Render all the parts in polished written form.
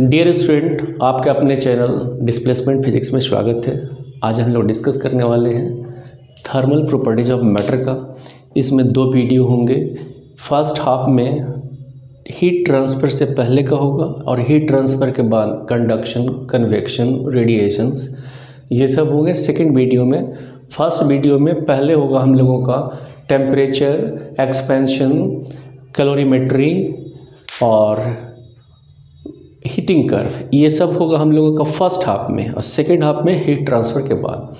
Dear student, आपके अपने channel displacement physics में स्वागत है। आज हम लोग डिस्कस करने वाले हैं थर्मल प्रॉपर्टीज ऑफ मैटर का। इसमें दो वीडियो होंगे। फर्स्ट हाफ में हीट ट्रांसफ़र से पहले का होगा और हीट ट्रांसफ़र के बाद कंडक्शन, कन्वेक्शन, रेडिएशंस, ये सब होंगे सेकेंड वीडियो में। फर्स्ट वीडियो में पहले होगा हम लोगों का टेम्परेचर, एक्सपेंशन, कैलोरीमेट्री और हीटिंग कर्व, ये सब होगा हम लोगों का फर्स्ट हाफ में, और सेकेंड हाफ में हीट ट्रांसफ़र के बाद।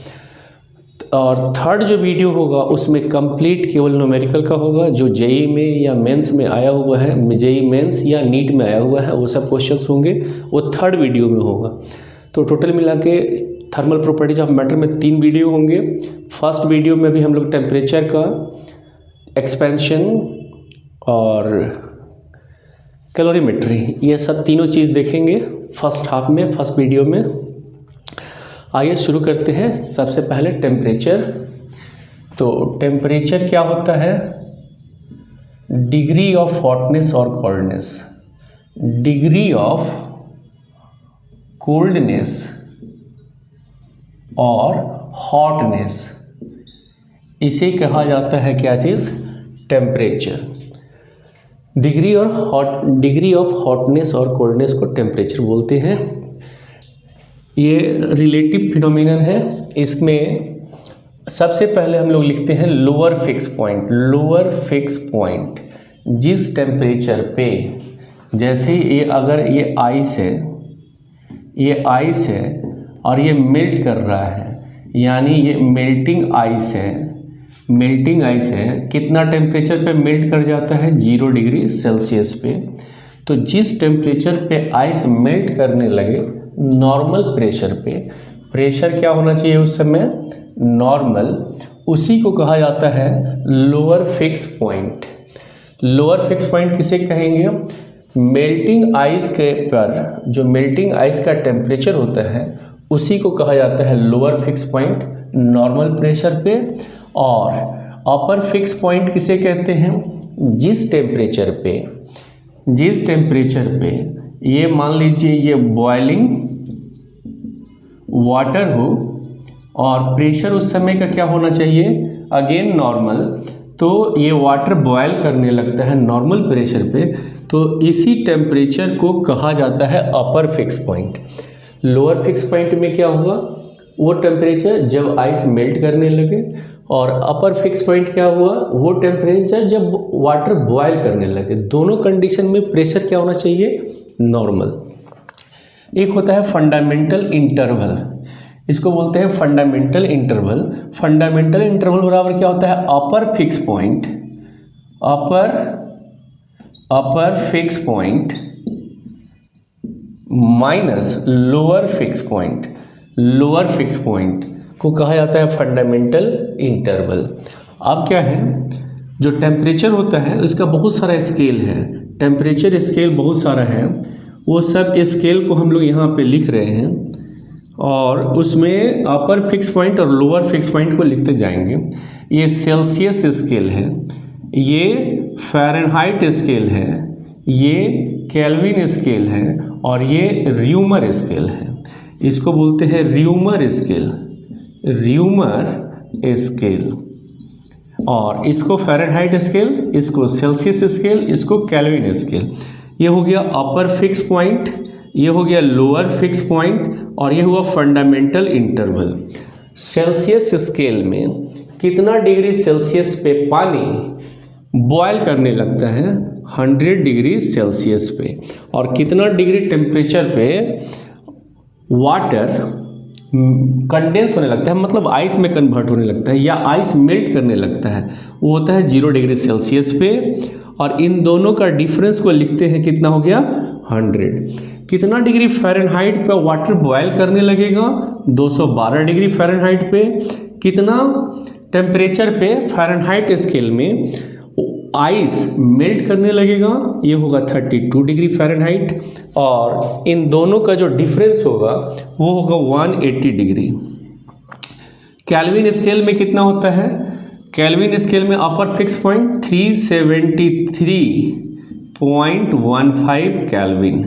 और थर्ड जो वीडियो होगा उसमें कंप्लीट केवल न्यूमेरिकल का होगा, जो जेई में या मेंस में आया हुआ है, जेई मेंस या नीट में आया हुआ है, वो सब क्वेश्चंस होंगे, वो थर्ड वीडियो में होगा। तो टोटल मिला के थर्मल प्रॉपर्टीज ऑफ मैटर में 3 वीडियो होंगे। फर्स्ट वीडियो में भी हम लोग टेम्परेचर का, एक्सपेंशन और कैलोरीमेट्री, ये सब तीनों चीज़ देखेंगे फर्स्ट हाफ में, फर्स्ट वीडियो में। आइए शुरू करते हैं। सबसे पहले टेम्परेचर। तो टेम्परेचर क्या होता है? डिग्री ऑफ हॉटनेस और कोल्डनेस। डिग्री ऑफ कोल्डनेस और हॉटनेस, इसे कहा जाता है क्या चीज़? टेम्परेचर। डिग्री ऑफ हॉटनेस और कोल्डनेस को टेम्परेचर बोलते हैं। ये रिलेटिव फिनोमिनन है। इसमें सबसे पहले हम लोग लिखते हैं lower fix point. Lower fix point जिस टेम्परेचर पे, जैसे ये अगर ये आइस है, ये आइस है और ये मेल्ट कर रहा है, यानी ये मेल्टिंग आइस है। मेल्टिंग आइस है, कितना टेम्परेचर पे मेल्ट कर जाता है? 0 डिग्री सेल्सियस पे। तो जिस टेम्परेचर पे आइस मेल्ट करने लगे, नॉर्मल प्रेशर पे, प्रेशर क्या होना चाहिए उस समय? नॉर्मल। उसी को कहा जाता है lower fix point. Lower fix point किसे कहेंगे? मेल्टिंग आइस के पर जो मेल्टिंग आइस का टेम्परेचर होता है, उसी को कहा जाता है lower fix point normal pressure पे। और अपर फिक्स पॉइंट किसे कहते हैं? जिस टेम्परेचर पे ये मान लीजिए ये बॉइलिंग वाटर हो और प्रेशर उस समय का क्या होना चाहिए? Again normal. तो ये वाटर बॉयल करने लगता है नॉर्मल प्रेशर पे, तो इसी टेम्परेचर को कहा जाता है अपर fix point. Lower fix point में क्या होगा? वो टेम्परेचर जब आइस मेल्ट करने लगे, और अपर फिक्स पॉइंट क्या हुआ? वो टेम्परेचर जब वाटर बॉयल करने लगे। दोनों कंडीशन में प्रेशर क्या होना चाहिए? नॉर्मल। एक होता है फंडामेंटल इंटरवल, इसको बोलते हैं फंडामेंटल इंटरवल। फंडामेंटल इंटरवल बराबर क्या होता है? अपर फिक्स पॉइंट, अपर fix point minus lower fix point. Lower fix point को कहा जाता है फंडामेंटल इंटरवल। अब क्या है, जो टेम्परेचर होता है इसका बहुत सारा स्केल है। टेम्परेचर स्केल बहुत सारा है, वो सब स्केल को हम लोग यहाँ पे लिख रहे हैं, और उसमें अपर फिक्स पॉइंट और लोअर फिक्स पॉइंट को लिखते जाएंगे। ये सेल्सियस स्केल है, ये फ़ारेनहाइट स्केल है, ये केल्विन स्केल है, और ये र्यूमर स्केल है। इसको बोलते हैं र्यूमर स्केल, र्यूमर स्केल। और इसको फ़ारेनहाइट स्केल, इसको सेल्सियस स्केल, इसको केल्विन स्केल। ये हो गया अपर फिक्स पॉइंट, ये हो गया लोअर फिक्स पॉइंट, और ये हुआ फंडामेंटल इंटरवल। सेल्सियस स्केल में कितना डिग्री सेल्सियस पे पानी बॉयल करने लगता है? 100 डिग्री सेल्सियस पे। और कितना डिग्री टेम्परेचर पे वाटर कंडेंस होने लगता है, मतलब आइस में कन्वर्ट होने लगता है, या आइस मेल्ट करने लगता है? वो होता है 0 डिग्री सेल्सियस पे। और इन दोनों का डिफरेंस को लिखते हैं, कितना हो गया? 100। कितना डिग्री फ़ारेनहाइट पे वाटर बॉयल करने लगेगा? 212 डिग्री फ़ारेनहाइट पे। कितना टेम्परेचर पे फ़ारेनहाइट स्केल में आइस मेल्ट करने लगेगा? ये होगा 32 डिग्री फ़ारेनहाइट। और इन दोनों का जो डिफरेंस होगा वो होगा 180 डिग्री। केल्विन स्केल में कितना होता है? केल्विन स्केल में अपर फिक्स पॉइंट 373.15 केल्विन।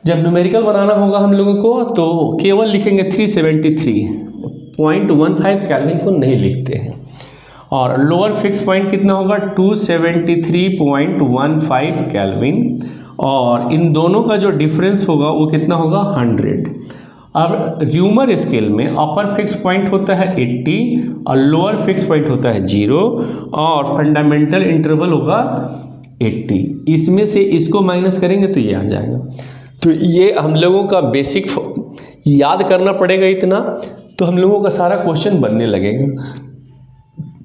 जब न्यूमेरिकल बनाना होगा हम लोगों को तो केवल लिखेंगे 373.15 केल्विन को नहीं लिखते हैं, और लोअर फिक्स पॉइंट कितना होगा 273.15 केल्विन, और इन दोनों का जो डिफरेंस होगा वो कितना होगा 100। अब र्यूमर स्केल में अपर फिक्स पॉइंट होता है 80 और लोअर फिक्स पॉइंट होता है 0 और फंडामेंटल इंटरवल होगा 80। इसमें से इसको माइनस करेंगे तो ये आ जाएगा। तो ये हम लोगों का बेसिक याद करना पड़ेगा इतना, तो हम लोगों का सारा क्वेश्चन बनने लगेगा।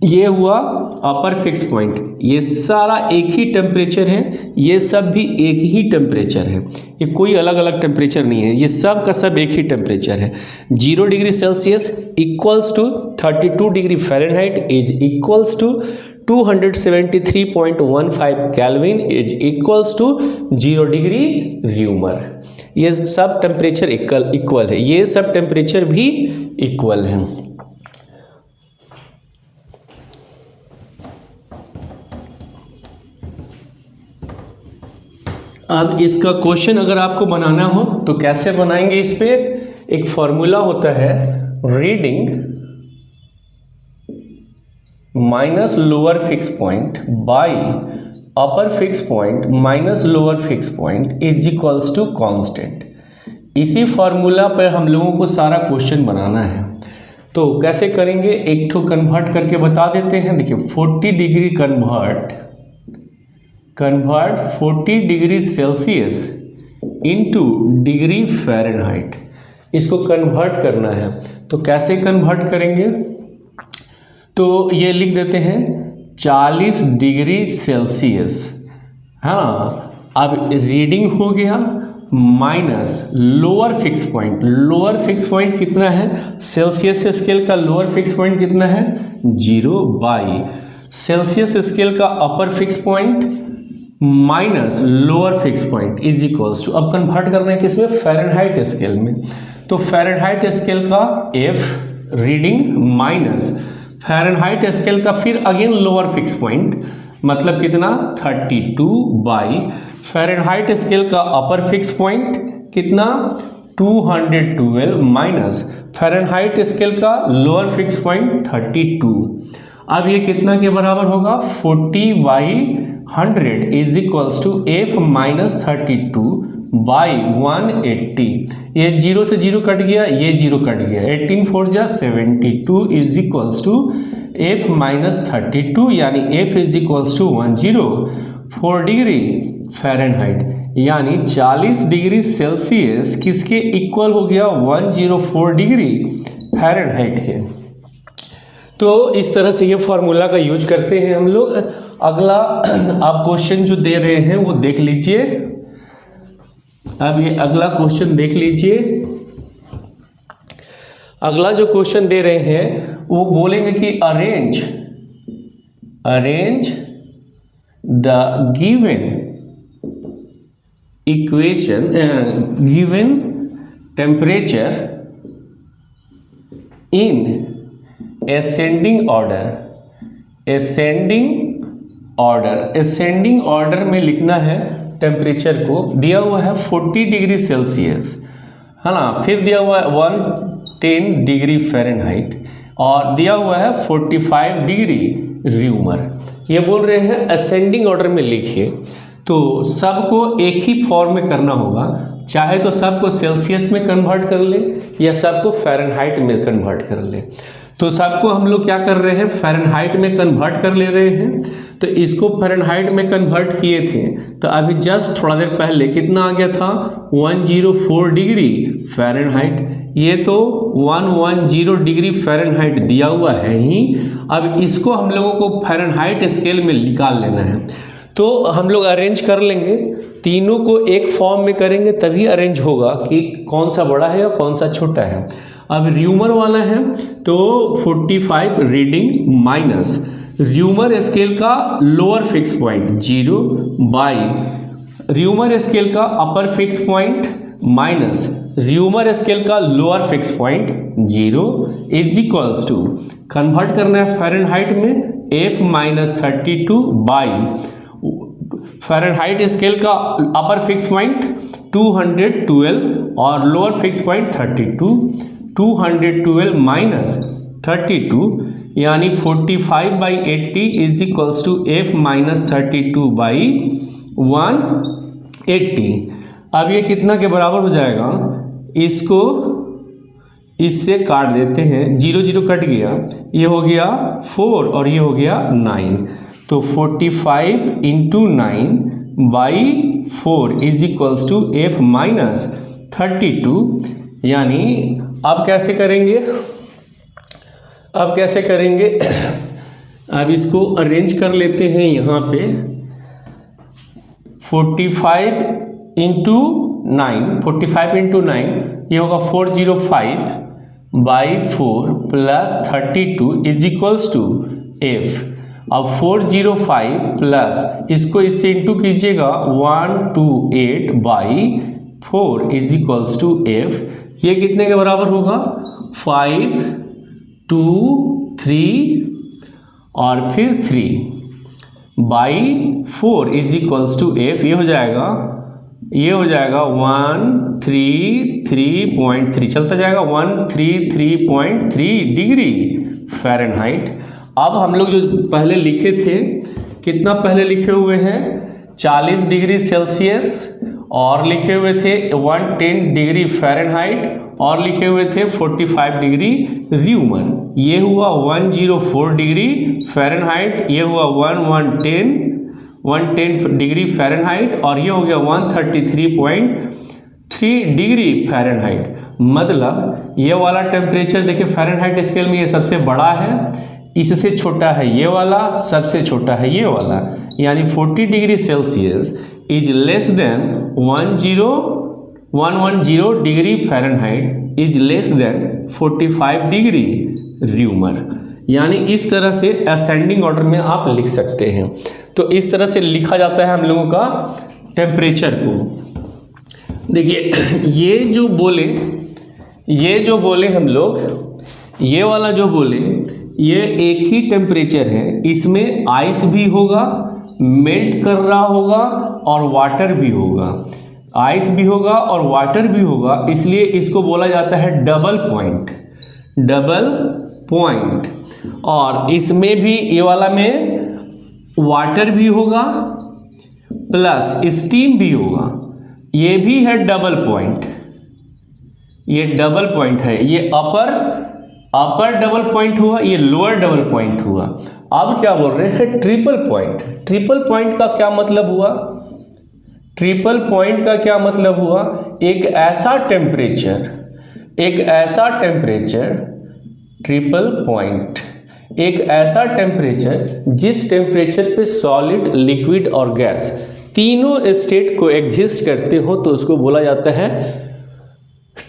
ये हुआ अपर फिक्स पॉइंट, ये सारा एक ही टेम्परेचर है, ये सब भी एक ही टेम्परेचर है, ये कोई अलग अलग टेम्परेचर नहीं है, ये सब का सब एक ही टेम्परेचर है। 0 degree Celsius equals to 32 degree Fahrenheit is equals to 273.15 kelvin is equals to 0 degree Reaumur. ये सब टेम्परेचर इक्वल है, ये सब टेम्परेचर भी इक्वल है। अब इसका क्वेश्चन अगर आपको बनाना हो तो कैसे बनाएंगे? इस पे एक फॉर्मूला होता है, reading minus lower fix point by upper fix point minus lower fix point is equals to constant. इसी फॉर्मूला पर हम लोगों को सारा क्वेश्चन बनाना है। तो कैसे करेंगे, एक ठो कन्वर्ट करके बता देते हैं। देखिए 40 degree convert 40 degree Celsius into degree Fahrenheit, इसको कन्वर्ट करना है। तो कैसे कन्वर्ट करेंगे, तो ये लिख देते हैं 40 डिग्री सेल्सियस, हाँ। अब रीडिंग हो गया minus lower fix point, lower fix point कितना है, सेल्सियस स्केल का लोअर फिक्स पॉइंट कितना है 0 बाई सेल्सियस स्केल का upper fix point minus lower fix point is equals to, अब कन्वर्ट करना है किसमें, फ़ारेनहाइट स्केल में। तो फ़ारेनहाइट स्केल का F reading minus Fahrenheit scale का फिर अगेन लोअर फिक्स पॉइंट, मतलब कितना 32 बाई फ़ारेनहाइट स्केल का अपर फिक्स पॉइंट कितना 212 माइनस फ़ारेनहाइट स्केल का लोअर फिक्स पॉइंट 32। अब ये कितना के बराबर होगा 40/100 is equals to F minus 32/180। ये 0 से 0 कट गया, ये 0 कट गया, 18 4 जा 72 is equals to F minus 32, यानी F is equals to 104 degree Fahrenheit, यानी 40 डिग्री सेल्सियस किसके इक्वल हो गया 104 डिग्री फ़ारेनहाइट के। तो इस तरह से ये फार्मूला का यूज करते हैं हम लोग। अगला आप क्वेश्चन जो दे रहे हैं वो देख लीजिए। अब ये अगला क्वेश्चन देख लीजिए। अगला जो क्वेश्चन दे रहे हैं वो बोलेंगे कि arrange the given equation given temperature in ascending order में लिखना है टेम्परेचर को। दिया हुआ है 40 डिग्री सेल्सियस, है ना, फिर दिया हुआ है 110 डिग्री फ़ारेनहाइट और दिया हुआ है 45 डिग्री र्यूमर। ये बोल रहे हैं असेंडिंग ऑर्डर में लिखिए। तो सबको एक ही फॉर्म में करना होगा, चाहे तो सबको सेल्सियस में कन्वर्ट कर ले या सबको फ़ारेनहाइट में कन्वर्ट कर ले। तो सबको हम लोग क्या कर रहे हैं, फ़ारेनहाइट में कन्वर्ट कर ले रहे हैं। तो इसको फ़ारेनहाइट में कन्वर्ट किए थे तो अभी जस्ट थोड़ा देर पहले कितना आ गया था 104 डिग्री फ़ारेनहाइट। ये तो 110 डिग्री फ़ारेनहाइट दिया हुआ है ही। अब इसको हम लोगों को फ़ारेनहाइट स्केल में निकाल लेना है। तो हम लोग अरेंज कर लेंगे, तीनों को एक फॉर्म में करेंगे तभी अरेंज होगा कि कौन सा बड़ा है और कौन सा छोटा है। अब र्यूमर वाला है तो 45 रीडिंग माइनस र्यूमर स्केल का lower fix point 0 by Reaumur scale का upper fix point minus Reaumur scale का lower fix point 0 is equals to, convert करना है फ़ारेनहाइट में, F minus 32 by Fahrenheit scale का अपर फिक्स पॉइंट 212 और lower fix point 32, 212 minus 32 यानी 45/80 is equals to f minus 32/180। अब ये कितना के बराबर हो जाएगा, इसको इससे काट देते हैं, 0 0 कट गया, ये हो गया 4 और ये हो गया 9, तो 45 × 9/4 is equals to f minus 32। यानी अब कैसे करेंगे, अब इसको अरेंज कर लेते हैं यहाँ पे। 45 × 9 ये होगा 405/4 plus 32 is equals to f। अब 405 प्लस इसको इससे इंटू कीजिएगा 128/4 इज इक्वल्स टू f। ये कितने के बराबर होगा, 5 2 3 और फिर 3/4 इज इक्वल्स टू f। ये हो जाएगा 133.3 चलता जाएगा 133.3 डिग्री फ़ारेनहाइट। अब हम लोग जो पहले लिखे थे, कितना पहले लिखे हुए हैं, 40 डिग्री सेल्सियस और लिखे हुए थे 110 डिग्री फ़ारेनहाइट और लिखे हुए थे 45 डिग्री न्यूमन। ये हुआ 104 डिग्री फ़ारेनहाइट, ये हुआ 110 डिग्री फ़ारेनहाइट और ये हो गया 133.3 डिग्री फ़ारेनहाइट। मतलब ये वाला टेम्परेचर देखिए फ़ारेनहाइट स्केल में ये सबसे बड़ा है, इससे छोटा है ये वाला, सबसे छोटा है ये वाला, यानी 40 degree Celsius is less than 110 degree Fahrenheit is less than 45 degree न्यूमन। यानी इस तरह से असेंडिंग ऑर्डर में आप लिख सकते हैं। तो इस तरह से लिखा जाता है हम लोगों का टेम्परेचर को। देखिए ये जो बोले हम लोग, ये वाला जो बोले, ये एक ही टेम्परेचर है, इसमें आइस भी होगा, मेल्ट कर रहा होगा और वाटर भी होगा, आइस भी होगा और वाटर भी होगा, इसलिए इसको बोला जाता है डबल पॉइंट। और इसमें भी ये वाला में वाटर भी होगा प्लस स्टीम भी होगा, ये भी है डबल पॉइंट, ये डबल पॉइंट है, ये अपर डबल पॉइंट हुआ, ये लोअर डबल पॉइंट हुआ। अब क्या बोल रहे हैं, ट्रिपल पॉइंट। ट्रिपल पॉइंट का क्या मतलब हुआ, ट्रिपल पॉइंट का क्या मतलब हुआ, एक ऐसा टेम्परेचर ट्रिपल पॉइंट, एक ऐसा टेम्परेचर जिस टेम्परेचर पे सॉलिड, लिक्विड और गैस तीनों स्टेट को एग्जिस्ट करते हो, तो उसको बोला जाता है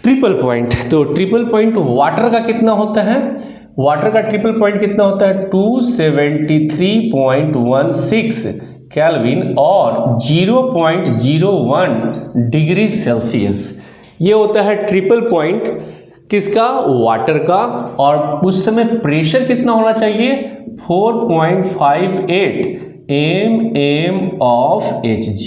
ट्रिपल पॉइंट। तो ट्रिपल पॉइंट वाटर का कितना होता है, वाटर का ट्रिपल पॉइंट कितना होता है, 273.16 केल्विन और 0.01 डिग्री सेल्सियस। ये होता है ट्रिपल पॉइंट किसका, वाटर का। और उस समय प्रेशर कितना होना चाहिए, 4.58 mm of Hg।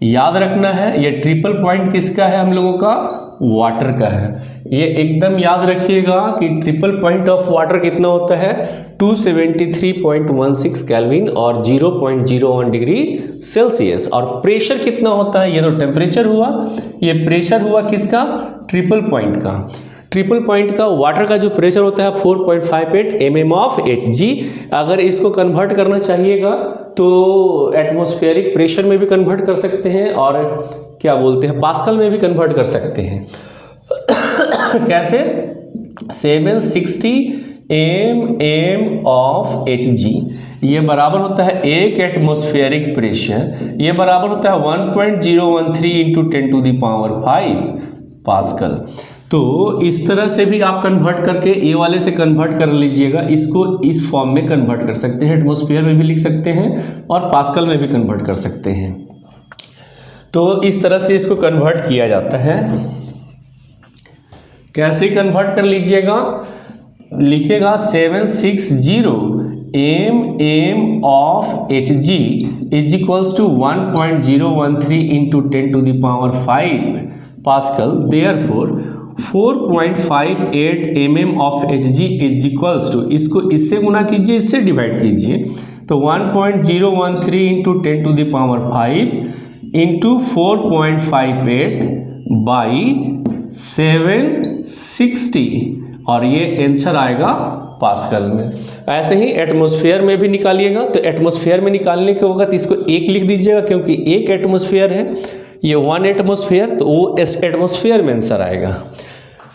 याद रखना है, ये ट्रिपल पॉइंट किसका है, हम लोगों का वाटर का है। ये एकदम याद रखिएगा कि ट्रिपल पॉइंट ऑफ वाटर कितना होता है, 273.16 केल्विन और 0.01 डिग्री सेल्सियस। और प्रेशर कितना होता है, ये तो टेम्परेचर हुआ, ये प्रेशर हुआ किसका, ट्रिपल पॉइंट का। ट्रिपल पॉइंट का वाटर का जो प्रेशर होता है 4.58 mm of Hg। अगर इसको कन्वर्ट करना चाहिएगा तो एटमॉस्फेरिक प्रेशर में भी कन्वर्ट कर सकते हैं और क्या बोलते हैं, पास्कल में भी कन्वर्ट कर सकते हैं। कैसे, 760 mm of Hg ये बराबर होता है एक एटमॉस्फेरिक प्रेशर, ये बराबर होता है 1.013 × 10⁵ पास्कल। तो इस तरह से भी आप कन्वर्ट करके ए वाले से कन्वर्ट कर लीजिएगा, इसको इस फॉर्म में कन्वर्ट कर सकते हैं, एटमॉस्फेयर में भी लिख सकते हैं और पास्कल में भी कन्वर्ट कर सकते हैं। तो इस तरह से इसको कन्वर्ट किया जाता है। कैसे कन्वर्ट कर लीजिएगा, लिखिएगा 760 mm of Hg is equals to 1.013 into 10 to the power 5 Pascal. Therefore 4.58 mm of Hg is equals to, इसको इससे गुना कीजिए, इससे डिवाइड कीजिए, तो 1.013 into 10 to the power 5 into 4.58 by 760 और ये आंसर आएगा पास्कल में। ऐसे ही एटमॉस्फेयर में भी निकालिएगा, तो एटमॉस्फेयर में निकालने के वक्त इसको एक लिख दीजिएगा क्योंकि एक एटमॉस्फेयर है, ये 1 एटमॉस्फेयर, तो वो एटमॉस्फेयर में आंसर आएगा।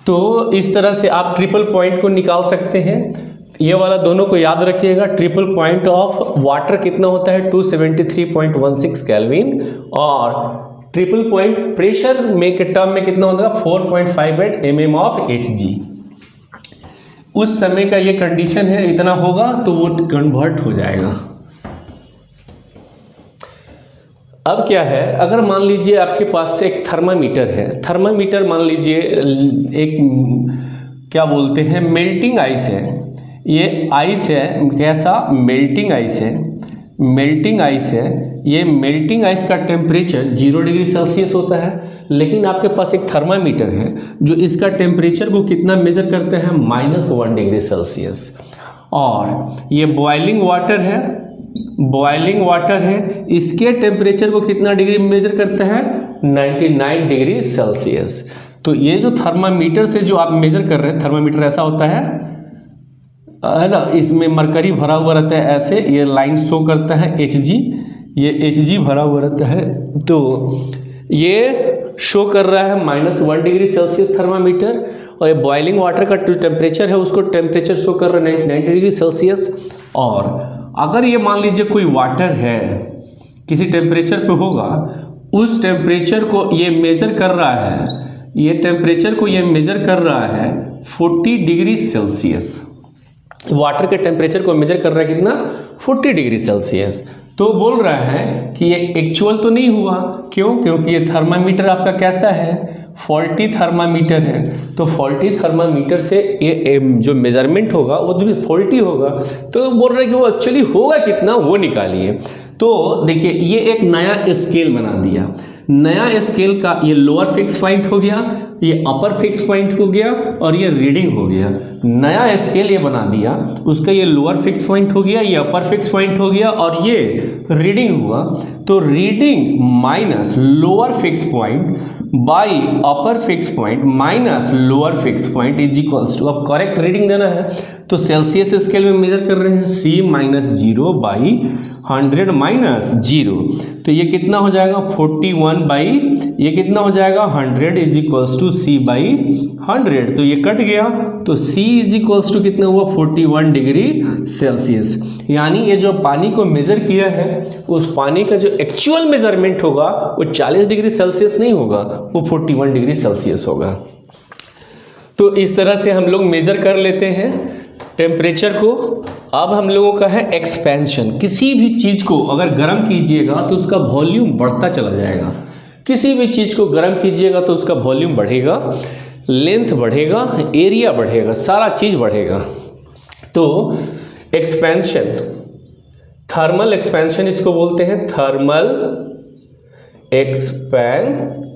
तो इस तरह से आप ट्रिपल पॉइंट को निकाल सकते हैं। ये वाला दोनों को याद रखिएगा। ट्रिपल पॉइंट ऑफ वाटर कितना होता है 273.16 केल्विन, और ट्रिपल पॉइंट प्रेशर में के टर्म में कितना होगा 4.58 mm ऑफ Hg। उस समय का ये कंडीशन है, इतना होगा तो वो कन्वर्ट हो जाएगा। अब क्या है, अगर मान लीजिए आपके पास से एक थर्मामीटर है, थर्मामीटर मान लीजिए एक क्या बोलते हैं मेल्टिंग आइस है, ये आइस है, कैसा मेल्टिंग आइस है, मेल्टिंग आइस है, ये मेल्टिंग आइस का टेम्परेचर 0 डिग्री सेल्सियस होता है, लेकिन आपके पास एक थर्मामीटर है जो इसका टेम्परेचर को कितना मेजर करते हैं -1 डिग्री सेल्सियस। और ये बॉइलिंग वाटर है, बॉइलिंग वाटर है, इसके टेम्परेचर को कितना डिग्री मेजर करता है 99 डिग्री सेल्सियस। तो ये जो थर्मामीटर से जो आप मेजर कर रहे हैं, थर्मामीटर ऐसा होता है ना, इसमें मरकरी भरा हुआ रहता है, ऐसे ये लाइन शो करता है Hg, ये Hg भरा हुआ रहता है, तो ये शो कर रहा है -1 डिग्री सेल्सियस थर्मामीटर, और ये बॉइलिंग वाटर का जो टेम्परेचर है उसको टेम्परेचर शो कर रहा है 99 डिग्री सेल्सियस। और अगर ये मान लीजिए कोई वाटर है किसी टेम्परेचर पे होगा, उस टेम्परेचर को ये मेजर कर रहा है, ये टेम्परेचर को ये मेजर कर रहा है 40 डिग्री सेल्सियस, वाटर के टेम्परेचर को मेजर कर रहा है कितना 40 डिग्री सेल्सियस। तो बोल रहा है कि ये एक्चुअल तो नहीं हुआ, क्यों? क्योंकि ये थर्मामीटर आपका कैसा है, फॉल्टी थर्मामीटर है, तो फॉल्टी थर्मामीटर से ये जो मेजरमेंट होगा वो भी फॉल्टी होगा। तो बोल रहे हैं कि वो एक्चुअली होगा कितना वो निकालिए। तो देखिए ये एक नया स्केल बना दिया, नया स्केल का ये लोअर फिक्स पॉइंट हो गया, ये अपर फिक्स पॉइंट हो गया, और ये रीडिंग हो गया। नया स्केल ये बना दिया, उसका ये लोअर फिक्स पॉइंट हो गया, ये अपर फिक्स पॉइंट हो गया, और ये रीडिंग हुआ। तो reading minus lower fix point by upper fix point minus lower fix point is equals to, अब करेक्ट रीडिंग देना है तो सेल्सियस स्केल में मेजर कर रहे हैं C-0 बाई 100 माइनस 0, तो ये कितना हो जाएगा 41 बाई ये कितना हो जाएगा 100 is equals to C by 100, तो ये कट गया, तो C इज इक्वल्स टू कितना हुआ 41 डिग्री सेल्सियस। यानी ये जो पानी को मेजर किया है उस पानी का जो एक्चुअल मेजरमेंट होगा वो 40 डिग्री सेल्सियस नहीं होगा, वो 41 डिग्री सेल्सियस होगा। तो इस तरह से हम लोग मेजर कर लेते हैं टेम्परेचर को। अब हम लोगों का है एक्सपेंशन। किसी भी चीज़ को अगर गर्म कीजिएगा तो उसका वॉल्यूम बढ़ता चला जाएगा, किसी भी चीज़ को गर्म कीजिएगा तो उसका वॉल्यूम बढ़ेगा, लेंथ बढ़ेगा, एरिया बढ़ेगा, सारा चीज़ बढ़ेगा। तो एक्सपेंशन, थर्मल एक्सपेंशन इसको बोलते हैं, थर्मल एक्सपेंशन।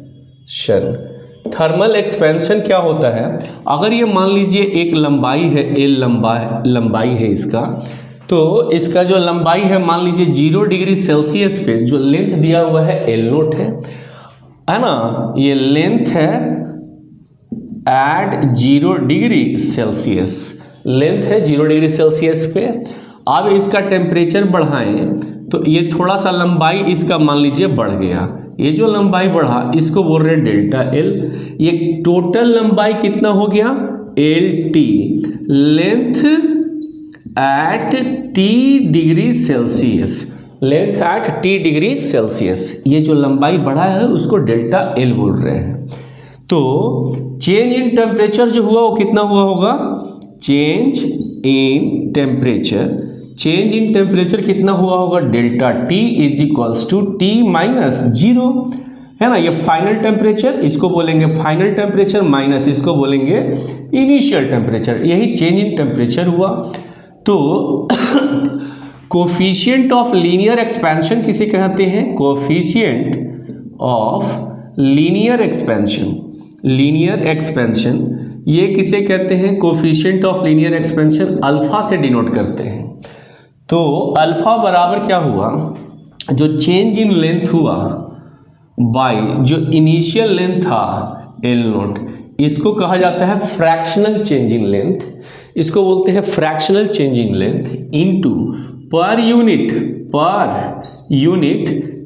थर्मल एक्सपेंशन क्या होता है, अगर ये मान लीजिए एक लंबाई है, L लंबाई है इसका, तो इसका जो लंबाई है मान लीजिए 0 डिग्री सेल्सियस पे जो लेंथ दिया हुआ है L0 है ना, ये लेंथ है एट 0 डिग्री सेल्सियस, लेंथ है 0 डिग्री सेल्सियस पे। अब इसका टेम्परेचर बढ़ाएं तो ये थोड़ा सा लंबाई इसका मान लीजिए बढ़ गया, ये जो लंबाई बढ़ा इसको बोल रहे हैं डेल्टा L। ये टोटल लंबाई कितना हो गया LT, length at T degree Celsius, length at T degree Celsius, ये जो लंबाई बढ़ा है उसको डेल्टा L बोल रहे हैं। तो चेंज इन टेम्परेचर जो हुआ वो कितना हुआ होगा, change in temperature, change in temperature कितना हुआ होगा delta T is equals to T minus 0, है ना। ये फाइनल टेम्परेचर इसको बोलेंगे फाइनल टेम्परेचर, माइनस इसको बोलेंगे इनिशियल टेम्परेचर, यही चेंज इन टेम्परेचर हुआ। तो कोफिशिएंट ऑफ लीनियर एक्सपेंशन किसे कहते हैं? Coefficient of linear expansion, linear expansion ये किसे कहते हैं? Coefficient of linear expansion alpha से डिनोट करते हैं। तो अल्फा बराबर क्या हुआ? जो चेंज इन लेंथ हुआ बाय जो इनिशियल लेंथ था एल नोट, इसको कहा जाता है फ्रैक्शनल चेंज इन लेंथ, इसको बोलते हैं fractional change in length into per unit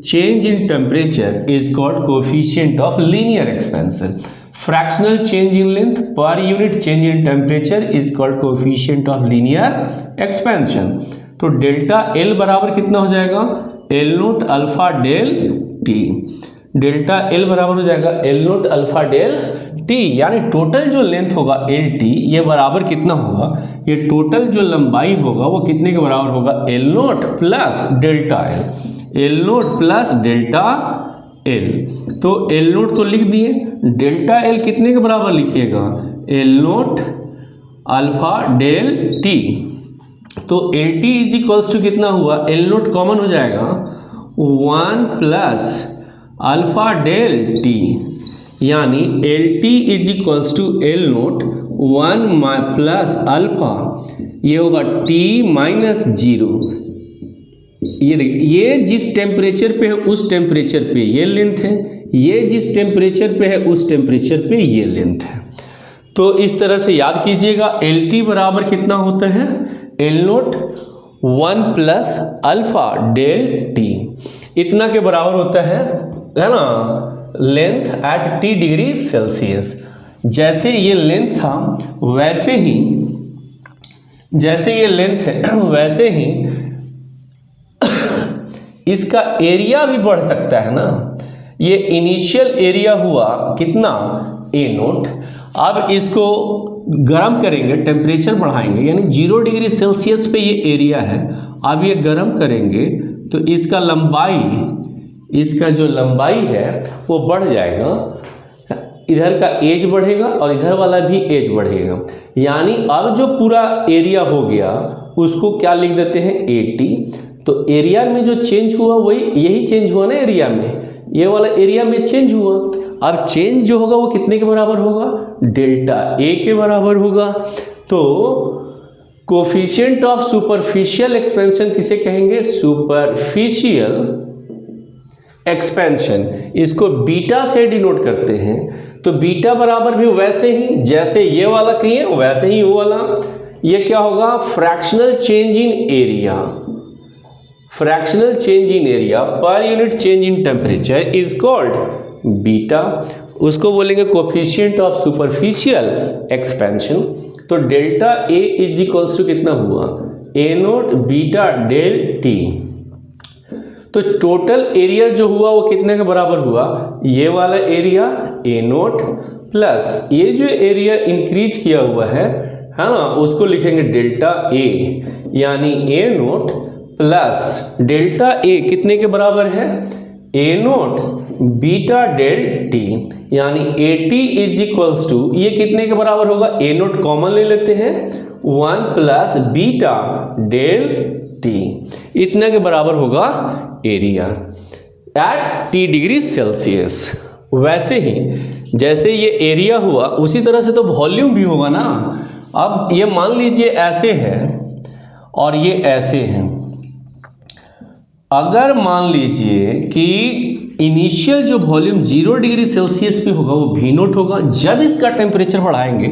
change in temperature is called coefficient of linear expansion. Fractional change in length per unit change in temperature is called coefficient of linear expansion. तो delta L बराबर कितना हो जाएगा? L note alpha del T. Delta L बराबर हो जाएगा L note alpha del T, यानी total जो लेंथ होगा एल टी ये बराबर कितना होगा? ये टोटल जो लंबाई होगा वो कितने के बराबर होगा? L naught plus delta L, L naught plus delta L. तो एल नोट तो लिख दिए, डेल्टा एल कितने के बराबर लिखिएगा? L note alpha del T. तो L T is equals to कितना हुआ? एल नोट कॉमन हो जाएगा 1 प्लस अल्फा डेल टी, यानी L T is equals to L note 1 plus alpha, ये होगा टी माइनस 0। ये देखिए, ये जिस टेम्परेचर पे है उस टेम्परेचर पे ये लेंथ है, ये जिस टेम्परेचर पे है उस टेम्परेचर पे ये लेंथ है। तो इस तरह से याद कीजिएगा एल टी बराबर कितना होता है? L note 1 plus alpha del T, इतना के बराबर होता है ना length at T degree Celsius. जैसे ये लेंथ था वैसे ही, जैसे ये लेंथ है वैसे ही इसका एरिया भी बढ़ सकता है ना। ये इनिशियल एरिया हुआ कितना? ए नोट। अब इसको गर्म करेंगे, टेम्परेचर बढ़ाएंगे, यानी 0 डिग्री सेल्सियस पे ये एरिया है। अब ये गर्म करेंगे तो इसका लंबाई, इसका जो लंबाई है वो बढ़ जाएगा, इधर का एज बढ़ेगा और इधर वाला भी एज बढ़ेगा, यानी अब जो पूरा एरिया हो गया उसको क्या लिख देते हैं? 80। तो एरिया में जो चेंज हुआ वही यही चेंज हुआ ना एरिया में, ये वाला एरिया में चेंज हुआ। अब चेंज जो होगा वो कितने के बराबर होगा? डेल्टा ए के बराबर होगा। तो कोफिशिएंट ऑफ सुपरफिशियल एक्सपेंशन किसे कहेंगे? सुपरफिशियल एक्सपेंशन, इसको बीटा से डिनोट करते हैं। तो बीटा बराबर भी वैसे ही जैसे ये वाला कहिए वैसे ही वो वाला, ये क्या होगा? Fractional change in area, fractional change in area per unit change in temperature is called beta, उसको बोलेंगे कोफिशिएंट ऑफ सुपरफिशियल एक्सपेंशन। तो delta A is equals to कितना हुआ? A nought beta del T. तो टोटल एरिया जो हुआ वो कितने के बराबर हुआ? ये वाला एरिया ए नोट प्लस ये जो एरिया इंक्रीज किया हुआ है ना, उसको लिखेंगे डेल्टा ए, यानी A nought plus delta A कितने के बराबर है? A nought beta del T, यानी A T is equals to ये कितने के बराबर होगा? ए नोट कॉमन ले लेते हैं 1 प्लस बीटा डेल टी, इतना के बराबर होगा area at T degree Celsius. वैसे ही जैसे ये एरिया हुआ उसी तरह से तो वॉल्यूम भी होगा ना। अब ये मान लीजिए ऐसे है और ये ऐसे है, अगर मान लीजिए कि इनिशियल जो वॉल्यूम 0 डिग्री सेल्सियस पे होगा वो भी नोट होगा, जब इसका टेम्परेचर बढ़ाएंगे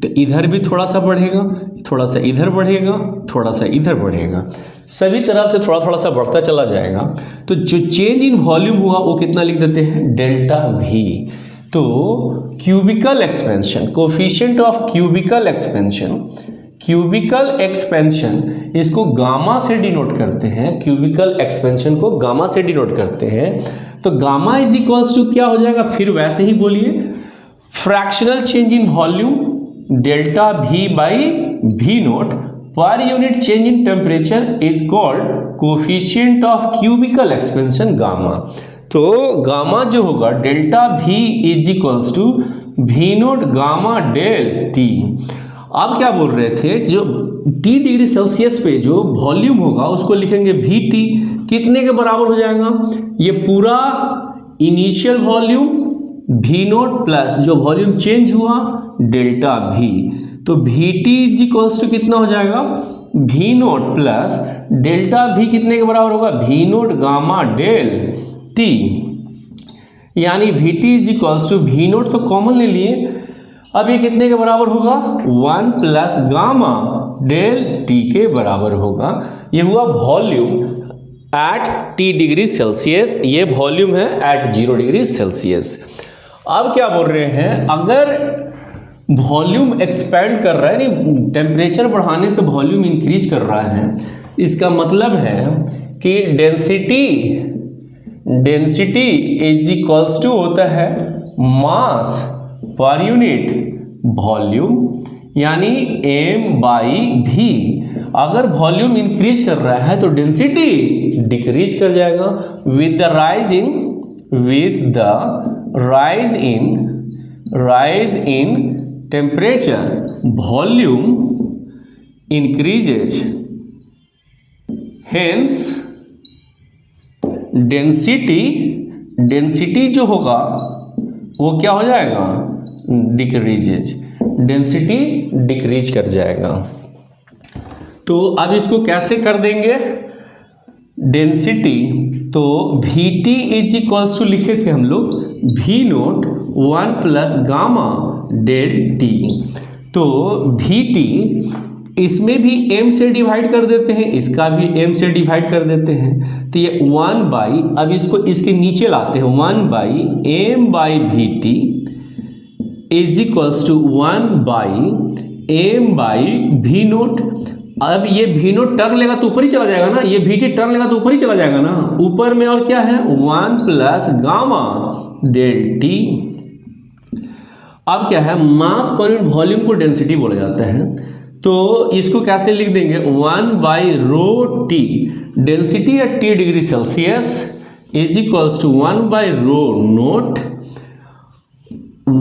तो इधर भी थोड़ा सा बढ़ेगा, थोड़ा सा इधर बढ़ेगा, थोड़ा सा इधर बढ़ेगा, सभी तरफ से थोड़ा थोड़ा सा बढ़ता चला जाएगा। तो जो चेंज इन वॉल्यूम हुआ वो कितना लिख देते हैं? डेल्टा भी। तो cubical expansion, coefficient of cubical expansion, cubical expansion इसको गामा से डिनोट करते हैं, क्यूबिकल एक्सपेंशन को गामा से डिनोट करते हैं। तो गामा इज इक्वल्स टू क्या हो जाएगा? फिर वैसे ही बोलिए, fractional change in volume delta भी बाई भी नोट पर unit change in temperature is called coefficient of cubical expansion gamma. तो गामा जो होगा डेल्टा भी इज इक्वल्स टू भी नोट गामा डेल टी। अब क्या बोल रहे थे? जो T डिग्री सेल्सियस पे जो वॉल्यूम होगा उसको लिखेंगे VT, कितने के बराबर हो जाएगा, ये पूरा initial volume V nought plus जो वॉल्यूम चेंज हुआ डेल्टा V, तो VT इज इक्वल्स टू कितना हो जाएगा, V nought plus delta V कितने के बराबर होगा, V nought gamma del T, यानी VT is equals to V nought तो कॉमन ले लिए, अब ये कितने के बराबर होगा, 1 प्लस गामा डेल T के बराबर होगा। ये हुआ volume at T degree Celsius, ये वॉल्यूम है एट 0 डिग्री सेल्सियस। अब क्या बोल रहे हैं, अगर वॉल्यूम एक्सपैंड कर रहा है, यानी टेम्परेचर बढ़ाने से वॉल्यूम इंक्रीज कर रहा है, इसका मतलब है कि डेंसिटी इज इक्वल्स टू होता है मास पर यूनिट वॉल्यूम, यानी m/v। अगर वॉल्यूम इंक्रीज कर रहा है तो डेंसिटी डिक्रीज कर जाएगा। With the rise in temperature volume increases, hence density जो होगा वो क्या हो जाएगा, डिक्रीजेज, डेंसिटी डिक्रीज कर जाएगा। तो अब इसको कैसे कर देंगे डेंसिटी, तो VT इज इक्वल्स टू लिखे थे हम लोग V nought 1 plus gamma del T, तो VT इसमें भी m से डिवाइड कर देते हैं, इसका भी m से डिवाइड कर देते हैं, तो ये 1 बाई, अब इसको इसके नीचे लाते हैं, 1 by m/VT is equals to 1 by m/V nought. अब ये V नोट टर्न लेगा तो ऊपर ही चला जाएगा ना, ये VT टर्न लेगा तो ऊपर ही चला जाएगा ना, ऊपर में और क्या है 1 प्लस गामा डेल T। अब क्या है, मास पर यूनिट वॉल्यूम को डेंसिटी बोला जाता है, तो इसको कैसे लिख देंगे, 1 by rho T, density at T degree Celsius is equals to 1 by rho nought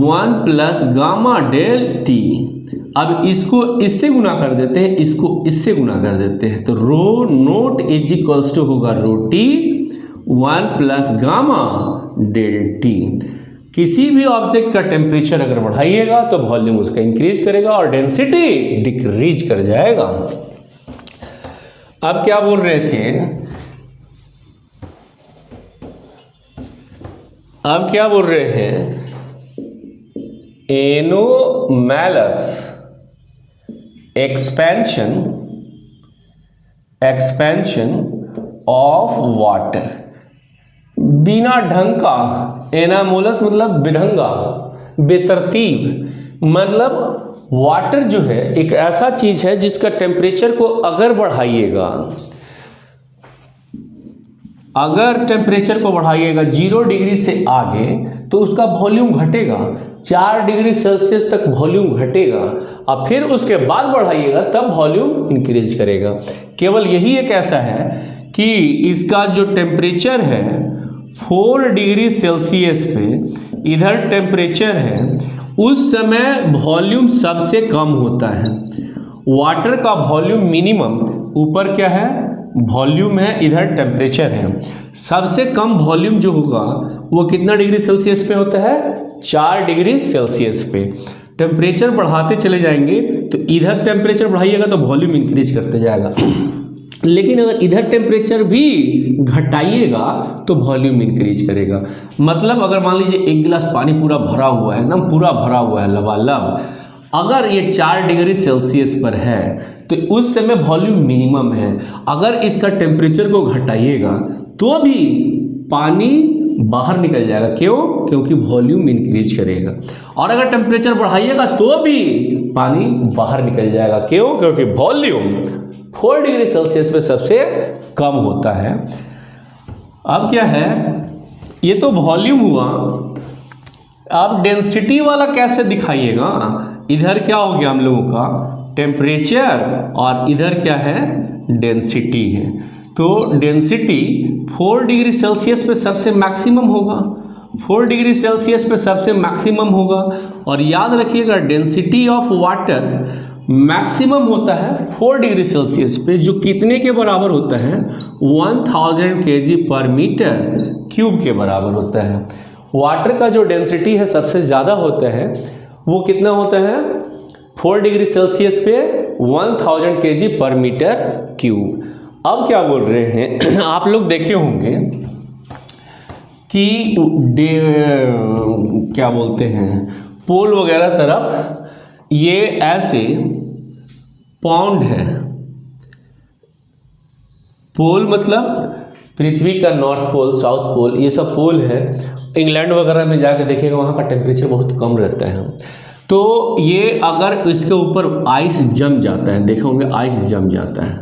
1 plus gamma del T। अब इसको इससे गुना कर देते हैं, इसको इससे गुना कर देते हैं, तो rho nought is equals to होगा rho T 1 plus gamma del T। किसी भी ऑब्जेक्ट का टेम्परेचर अगर बढ़ाइएगा तो वॉल्यूम उसका इंक्रीज करेगा और डेंसिटी डिक्रीज कर जाएगा। अब क्या बोल रहे थे, अब क्या बोल रहे हैं, एनोमैलस एक्सपेंशन ऑफ वाटर, बिना ढंग का, एनामोलस मतलब बेढंगा, बेतरतीब, मतलब वाटर जो है एक ऐसा चीज है जिसका टेम्परेचर को अगर बढ़ाइएगा, अगर टेम्परेचर को बढ़ाइएगा 0 डिग्री से आगे तो उसका वॉल्यूम घटेगा, 4 डिग्री सेल्सियस तक वॉल्यूम घटेगा, और फिर उसके बाद बढ़ाइएगा तब वॉल्यूम इंक्रीज करेगा। केवल यही एक ऐसा है कि इसका जो टेम्परेचर है 4 डिग्री सेल्सियस पे इधर टेम्परेचर है, उस समय वॉल्यूम सबसे कम होता है। वाटर का वॉल्यूम मिनिमम, ऊपर क्या है वॉल्यूम है, इधर टेम्परेचर है, सबसे कम वॉल्यूम जो होगा वो कितना डिग्री सेल्सियस पे होता है, 4 डिग्री सेल्सियस पे। टेम्परेचर बढ़ाते चले जाएंगे तो इधर टेम्परेचर बढ़ाइएगा तो वॉल्यूम इंक्रीज करते जाएगा, लेकिन अगर इधर टेम्परेचर भी घटाइएगा तो वॉल्यूम इंक्रीज करेगा। मतलब अगर मान लीजिए एक गिलास पानी पूरा भरा हुआ है, एकदम पूरा भरा हुआ है लबालब, अगर ये 4 डिग्री सेल्सियस पर है तो उस समय वॉल्यूम मिनिमम है। अगर इसका टेम्परेचर को घटाइएगा तो भी पानी बाहर निकल जाएगा, क्यों, क्योंकि वॉल्यूम इंक्रीज करेगा। और अगर टेम्परेचर बढ़ाइएगा तो भी पानी बाहर निकल जाएगा, क्यों, क्योंकि वॉल्यूम 4 डिग्री सेल्सियस पे सबसे कम होता है। अब क्या है, ये तो वॉल्यूम हुआ, अब डेंसिटी वाला कैसे दिखाइएगा, इधर क्या हो गया हम लोगों का टेम्परेचर और इधर क्या है डेंसिटी है। तो डेंसिटी 4 डिग्री सेल्सियस पे सबसे मैक्सिमम होगा, 4 डिग्री सेल्सियस पे सबसे मैक्सिमम होगा। और याद रखिएगा डेंसिटी ऑफ वाटर मैक्सिमम होता है 4 डिग्री सेल्सियस पे, जो कितने के बराबर होता है 1000 kg पर मीटर क्यूब के बराबर होता है। वाटर का जो डेंसिटी है सबसे ज़्यादा होता है, वो कितना होता है 4 डिग्री सेल्सियस पे 1000 kg पर मीटर क्यूब। अब क्या बोल रहे हैं आप लोग देखे होंगे कि क्या बोलते हैं पोल वगैरह तरफ ये ऐसे पाउंड है। पोल मतलब पृथ्वी का नॉर्थ पोल, साउथ पोल, ये सब पोल है। इंग्लैंड वगैरह में जाकर देखिएगा वहाँ का टेम्परेचर बहुत कम रहता है। तो ये अगर इसके ऊपर आइस जम जाता है, देखे होंगे आइस जम जाता है,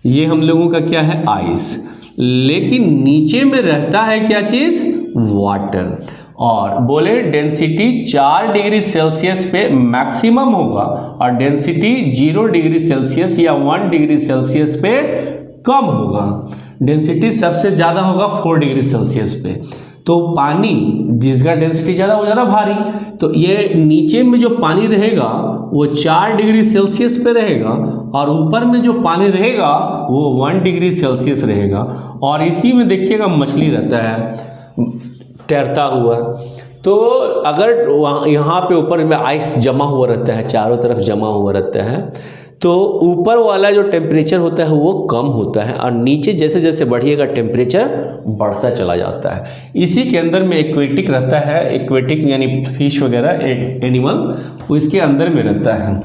ये हम लोगों का क्या है आइस, लेकिन नीचे में रहता है क्या चीज़ वाटर। और बोले डेंसिटी 4 डिग्री सेल्सियस पे मैक्सिमम होगा और डेंसिटी 0 डिग्री सेल्सियस या 1 डिग्री सेल्सियस पे कम होगा। डेंसिटी सबसे ज़्यादा होगा 4 डिग्री सेल्सियस पे। तो पानी जिसका डेंसिटी ज़्यादा हो ज़्यादा भारी, तो ये नीचे में जो पानी रहेगा वो 4 डिग्री सेल्सियस पे रहेगा और ऊपर में जो पानी रहेगा वो 1 डिग्री सेल्सियस रहेगा। और इसी में देखिएगा मछली रहता है तैरता हुआ। तो अगर वहाँ यहाँ पे ऊपर में आइस जमा हुआ रहता है, चारों तरफ जमा हुआ रहता है, तो ऊपर वाला जो टेम्परेचर होता है वो कम होता है और नीचे जैसे जैसे बढ़िएगा टेम्परेचर बढ़ता चला जाता है। इसी के अंदर में एक्वेटिक रहता है, एक्वेटिक यानी फिश वगैरह एक एनिमल वो इसके अंदर में रहता है।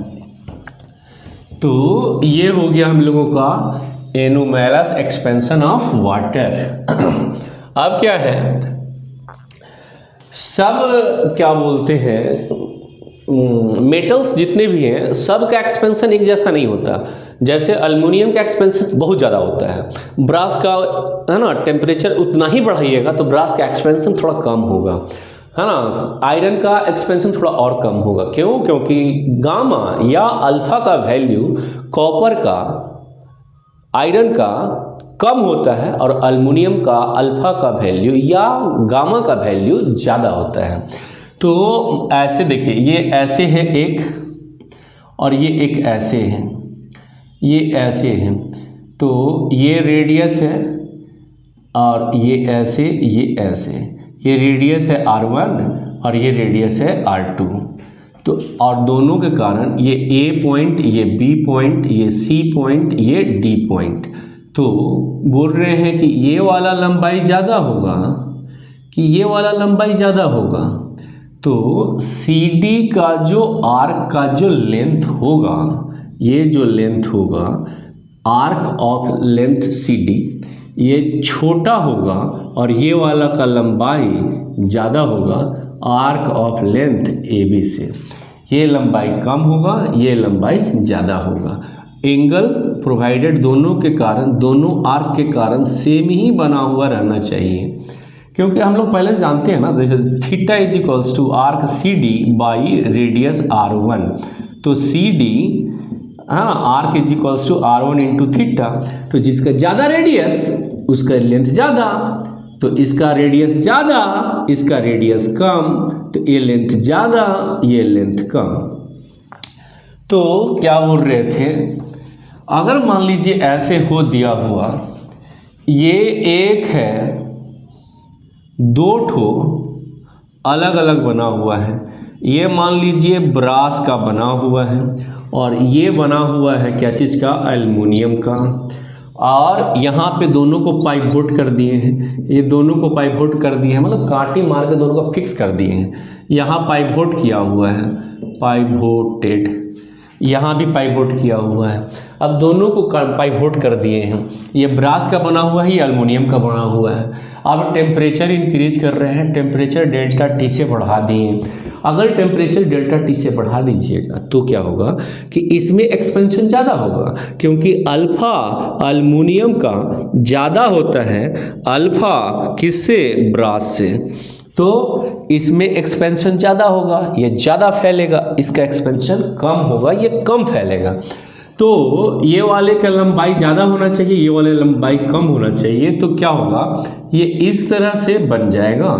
तो ये हो गया हम लोगों का एनुमेरस एक्सपेंशन ऑफ वाटर। अब क्या है, सब क्या बोलते हैं मेटल्स जितने भी हैं सब का एक्सपेंशन एक जैसा नहीं होता। जैसे अल्युमिनियम का एक्सपेंशन बहुत ज़्यादा होता है, ब्रास का है ना टेम्परेचर उतना ही बढ़ाइएगा तो ब्रास का एक्सपेंशन थोड़ा कम होगा, है ना। आयरन का एक्सपेंशन थोड़ा और कम होगा। क्यों? क्योंकि गामा या अल्फा का वैल्यू कॉपर का, आयरन का कम होता है और अल्युमिनियम का अल्फा का वैल्यू या गामा का वैल्यू ज़्यादा होता है। तो ऐसे देखिए, ये ऐसे है एक और ये एक ऐसे है, ये ऐसे हैं। तो ये रेडियस है और ये ऐसे, ये ऐसे, ये रेडियस है R1 और ये रेडियस है R2। तो और दोनों के कारण ये A पॉइंट, ये B पॉइंट, ये C पॉइंट, ये D पॉइंट। तो बोल रहे हैं कि ये वाला लंबाई ज़्यादा होगा कि ये वाला लंबाई ज़्यादा होगा। तो CD का जो आर्क का जो लेंथ होगा, ये जो लेंथ होगा आर्क ऑफ लेंथ CD, ये छोटा होगा और ये वाला का लंबाई ज़्यादा होगा आर्क ऑफ लेंथ AB से। ये लंबाई कम होगा, ये लंबाई ज़्यादा होगा। एंगल प्रोवाइडेड दोनों के कारण, दोनों आर्क के कारण सेम ही बना हुआ रहना चाहिए, क्योंकि हम लोग पहले जानते हैं ना, जैसे theta is equals to arc CD by radius R1। तो CD arc is equals to R1 into theta. तो जिसका ज़्यादा रेडियस उसका लेंथ ज़्यादा, तो इसका रेडियस ज़्यादा, इसका रेडियस कम, तो ये लेंथ ज़्यादा, ये लेंथ कम। तो क्या बोल रहे थे, अगर मान लीजिए ऐसे हो दिया हुआ, ये एक है, दो ठो अलग अलग बना हुआ है, ये मान लीजिए ब्रास का बना हुआ है और ये बना हुआ है क्या चीज़ का, एल्युमिनियम का। और यहाँ पे दोनों को पाइवोट कर दिए हैं, ये दोनों को पाइवोट कर दिए हैं, मतलब कांटी मार के दोनों को फिक्स कर दिए हैं। यहाँ पाइवोट किया हुआ है, पाइवोटेड, यहाँ भी पाइवोट किया हुआ है। अब दोनों को पाइवोट कर दिए हैं, ये ब्रास का बना हुआ है, ये एल्युमिनियम का बना हुआ है। अब टेम्परेचर इंक्रीज कर रहे हैं, टेम्परेचर डेल्टा T से बढ़ा दिए। अगर टेम्परेचर डेल्टा T से बढ़ा दीजिएगा तो क्या होगा कि इसमें एक्सपेंशन ज़्यादा होगा, क्योंकि अल्फ़ा एल्युमिनियम का ज़्यादा होता है, अल्फ़ा किससे, ब्रास से। तो इसमें एक्सपेंशन ज़्यादा होगा, ये ज़्यादा फैलेगा, इसका एक्सपेंशन कम होगा, ये कम फैलेगा। तो ये वाले का लंबाई ज़्यादा होना चाहिए, ये वाले लंबाई कम होना चाहिए। तो क्या होगा, ये इस तरह से बन जाएगा,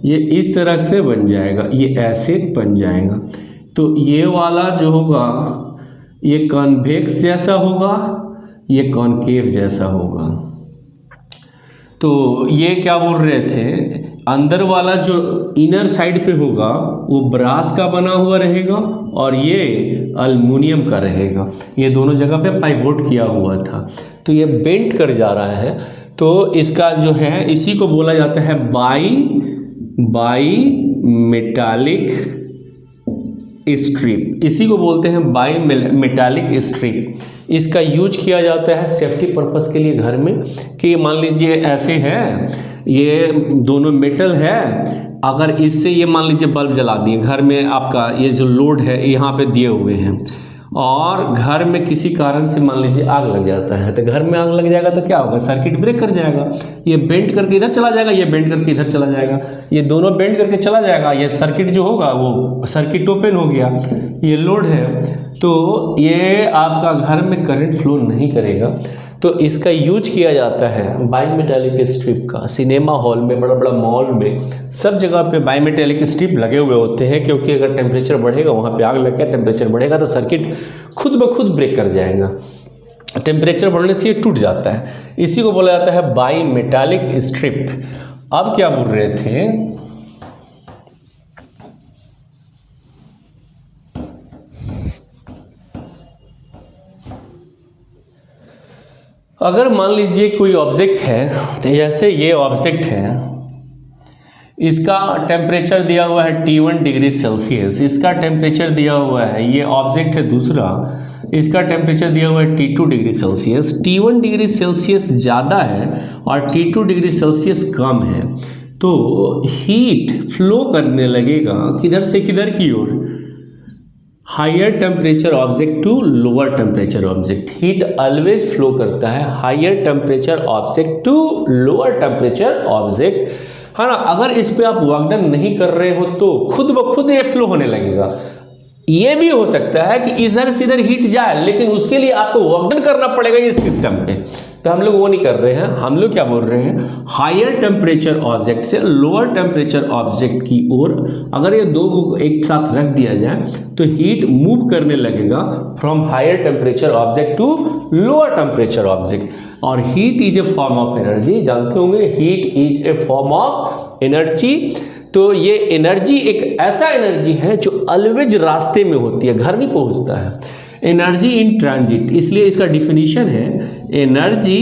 ये इस तरह से बन जाएगा, ये ऐसे बन जाएगा। तो ये वाला जो होगा ये कॉन्वेक्स जैसा होगा, ये कॉनकेव जैसा होगा। तो ये क्या बोल रहे थे, अंदर वाला जो इनर साइड पे होगा वो ब्रास का बना हुआ रहेगा और ये अल्युमिनियम का रहेगा। ये दोनों जगह पे पाइवोट किया हुआ था, तो ये बेंट कर जा रहा है। तो इसका जो है, इसी को बोला जाता है बाई मेटालिक स्ट्रिप, इसी को बोलते हैं बाई मेटालिक स्ट्रिप। इसका यूज किया जाता है सेफ्टी पर्पस के लिए घर में, कि मान लीजिए ऐसे है, ये दोनों मेटल है, अगर इससे ये मान लीजिए बल्ब जला दिए घर में, आपका ये जो लोड है यहाँ पे दिए हुए हैं, और घर में किसी कारण से मान लीजिए आग लग जाता है, तो घर में आग लग जाएगा तो क्या होगा, सर्किट ब्रेक कर जाएगा। ये बेंड करके इधर चला जाएगा, ये बेंड करके इधर चला जाएगा, ये दोनों बेंड करके चला जाएगा, ये सर्किट जो होगा वो सर्किट ओपन हो गया, ये लोड है, तो ये आपका घर में करंट फ्लो नहीं करेगा। तो इसका यूज किया जाता है बाईमेटालिक स्ट्रिप का। सिनेमा हॉल में, बड़ा बड़ा मॉल में, सब जगह पे बाईमेटालिक स्ट्रिप लगे हुए होते हैं, क्योंकि अगर टेम्परेचर बढ़ेगा, वहाँ पे आग लग गया, टेम्परेचर बढ़ेगा तो सर्किट खुद ब खुद ब्रेक कर जाएगा। टेम्परेचर बढ़ने से ये टूट जाता है, इसी को बोला जाता है बाईमेटालिक स्ट्रिप। अब क्या बोल रहे थे, अगर मान लीजिए कोई ऑब्जेक्ट है, तो जैसे ये ऑब्जेक्ट है, इसका टेम्परेचर दिया हुआ है T1 डिग्री सेल्सियस, इसका टेम्परेचर दिया हुआ है, ये ऑब्जेक्ट है दूसरा, इसका टेम्परेचर दिया हुआ है T2 degree Celsius. T1 degree Celsius ज़्यादा है और T2 डिग्री सेल्सियस कम है, तो हीट फ्लो करने लगेगा किधर से किधर की ओर, higher temperature object to lower temperature object. Heat always flow करता है higher temperature object to lower temperature object, है ना। अगर इस पे आप वर्क डन नहीं कर रहे हो तो खुद ब खुद ये फ्लो होने लगेगा। ये भी हो सकता है कि इधर से इधर हीट जाए, लेकिन उसके लिए आपको वर्क डन करना पड़ेगा इस सिस्टम पे, तो हम लोग वो नहीं कर रहे हैं। हम लोग क्या बोल रहे हैं, हायर टेम्परेचर ऑब्जेक्ट से लोअर टेम्परेचर ऑब्जेक्ट की ओर अगर ये दो को एक साथ रख दिया जाए तो हीट मूव करने लगेगा from higher temperature object to lower temperature object. और heat is a form of energy, जानते होंगे heat is a form of energy. तो ये एनर्जी एक ऐसा एनर्जी है जो ऑलवेज रास्ते में होती है, घर नहीं पहुंचता है। एनर्जी इन ट्रांजिट, इसलिए इसका डिफिनीशन है एनर्जी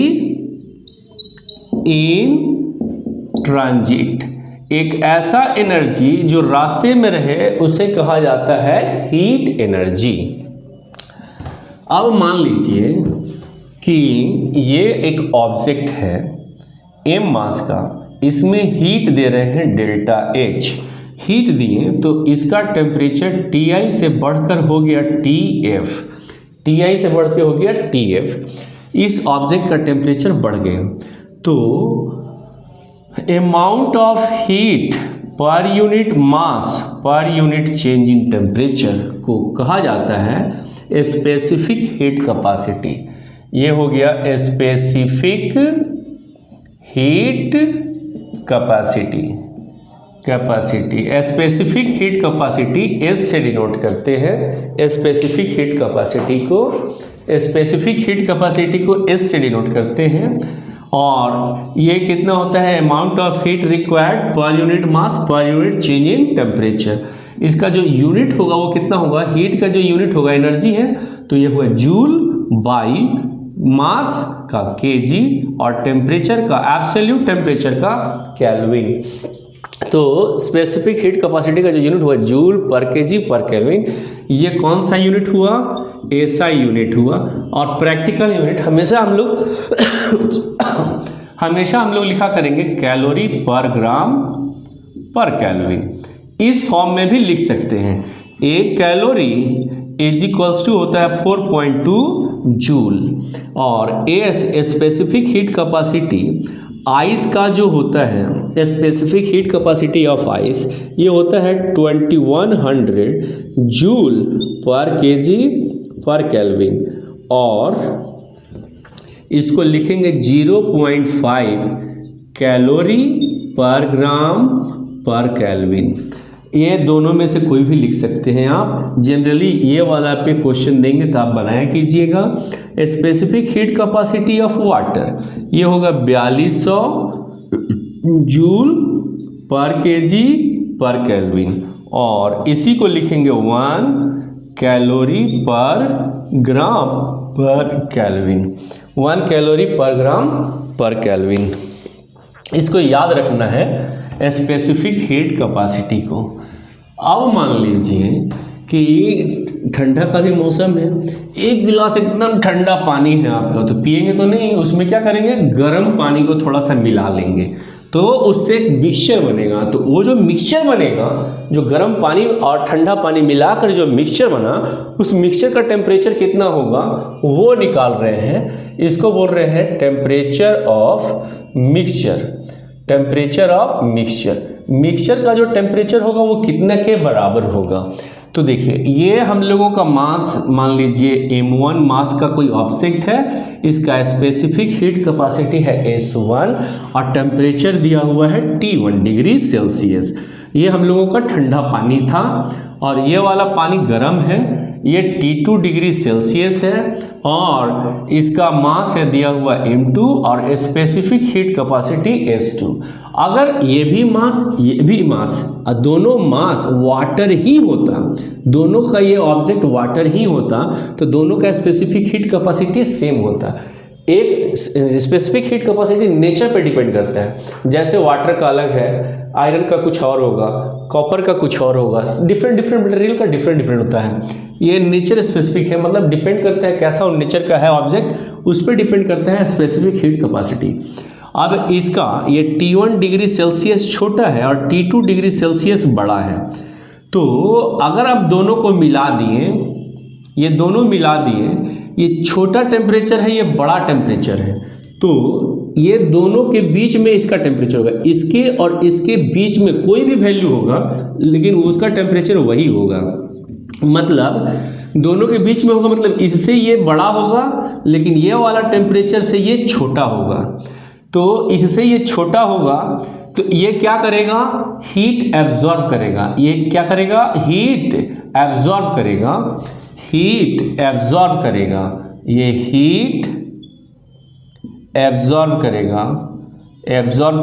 इन ट्रांजिट। एक ऐसा एनर्जी जो रास्ते में रहे उसे कहा जाता है हीट एनर्जी। अब मान लीजिए कि ये एक ऑब्जेक्ट है m मास का, इसमें हीट दे रहे हैं डेल्टा H, हीट दिए तो इसका टेम्परेचर Ti से बढ़कर हो गया TF, Ti से बढ़ के हो गया TF। इस ऑब्जेक्ट का टेम्परेचर बढ़ गया तो amount of heat per unit mass पर यूनिट चेंज इन टेम्परेचर को कहा जाता है स्पेसिफिक हीट कैपेसिटी। ये हो गया specific heat capacity. Specific heat capacity S से डिनोट करते हैं। स्पेसिफिक हीट कैपेसिटी को S से डिनोट करते हैं। और ये कितना होता है, amount of heat required per unit mass पर यूनिट चेंज इन टेम्परेचर। इसका जो यूनिट होगा वो कितना होगा, हीट का जो यूनिट होगा एनर्जी है तो ये हुआ जूल बाई मास का केजी और टेम्परेचर का एब्सोल्यूट टेम्परेचर का केल्विन। तो स्पेसिफिक हीट कैपेसिटी का जो यूनिट हुआ जूल पर केजी पर केल्विन, ये कौन सा यूनिट हुआ, एसआई यूनिट हुआ। और प्रैक्टिकल यूनिट हमेशा हम लोग लिखा करेंगे calorie per gram per kelvin. इस फॉर्म में भी लिख सकते हैं, एक कैलोरी इज इक्वल्स टू होता है 4.2 जूल। और S specific heat capacity ice का जो होता है, specific heat capacity of ice ये होता है 2100 जूल पर केजी पर केल्विन। और इसको लिखेंगे 0.5 calorie per gram per kelvin. ये दोनों में से कोई भी लिख सकते हैं आप। जनरली ये वाला पे क्वेश्चन देंगे तो आप बनाया कीजिएगा। Specific heat capacity of water, ये होगा 4200 जूल पर केजी पर केल्विन, और इसी को लिखेंगे 1 calorie per gram per kelvin, 1 calorie per gram per kelvin. इसको याद रखना है स्पेसिफिक हीट कैपेसिटी को। अब मान लीजिए कि ठंडा का भी मौसम है, एक गिलास एकदम ठंडा पानी है आपका, तो पिएंगे तो नहीं, उसमें क्या करेंगे, गर्म पानी को थोड़ा सा मिला लेंगे, तो उससे एक मिक्सचर बनेगा। तो वो जो मिक्सचर बनेगा, जो गर्म पानी और ठंडा पानी मिलाकर जो मिक्सचर बना, उस मिक्सचर का टेम्परेचर कितना होगा वो निकाल रहे हैं। इसको बोल रहे हैं temperature of mixture. Temperature of mixture, mixture का जो टेम्परेचर होगा वो कितना के बराबर होगा। तो देखिए, ये हम लोगों का मास मान लीजिए m1 मास का कोई ऑब्जेक्ट है, इसका स्पेसिफिक हीट कैपेसिटी है S1 और टेम्परेचर दिया हुआ है T1 डिग्री सेल्सियस। ये हम लोगों का ठंडा पानी था और ये वाला पानी गर्म है, ये T2 डिग्री सेल्सियस है और इसका मास है दिया हुआ m2 और स्पेसिफिक हीट कैपेसिटी S2। अगर ये भी मास और दोनों मास वाटर ही होता, दोनों का ये ऑब्जेक्ट वाटर ही होता, तो दोनों का स्पेसिफिक हीट कैपेसिटी सेम होता। एक स्पेसिफिक हीट कैपेसिटी नेचर पे डिपेंड करता है, जैसे वाटर का अलग है, आयरन का कुछ और होगा, कॉपर का कुछ और होगा, डिफरेंट मटेरियल का डिफरेंट होता है। ये नेचर स्पेसिफिक है, मतलब डिपेंड करता है कैसा नेचर का है ऑब्जेक्ट, उस पर डिपेंड करता है स्पेसिफिक हीट कैपेसिटी। अब इसका ये T1 डिग्री सेल्सियस छोटा है और T2 डिग्री सेल्सियस बड़ा है, तो अगर आप दोनों को मिला दिए, ये दोनों मिला दिए, ये छोटा टेम्परेचर है, ये बड़ा टेम्परेचर है, तो ये दोनों के बीच में इसका टेम्परेचर होगा, इसके और इसके बीच में कोई भी वैल्यू होगा लेकिन उसका टेम्परेचर वही होगा। मतलब दोनों के बीच में होगा, मतलब इससे ये बड़ा होगा लेकिन ये वाला टेम्परेचर से ये छोटा होगा। तो इससे ये छोटा होगा तो ये क्या करेगा, हीट एब्जॉर्ब करेगा। ये क्या करेगा, हीट एब्जॉर्ब करेगा, हीट एब्जॉर्ब करेगा, ये हीट एब्जॉर्ब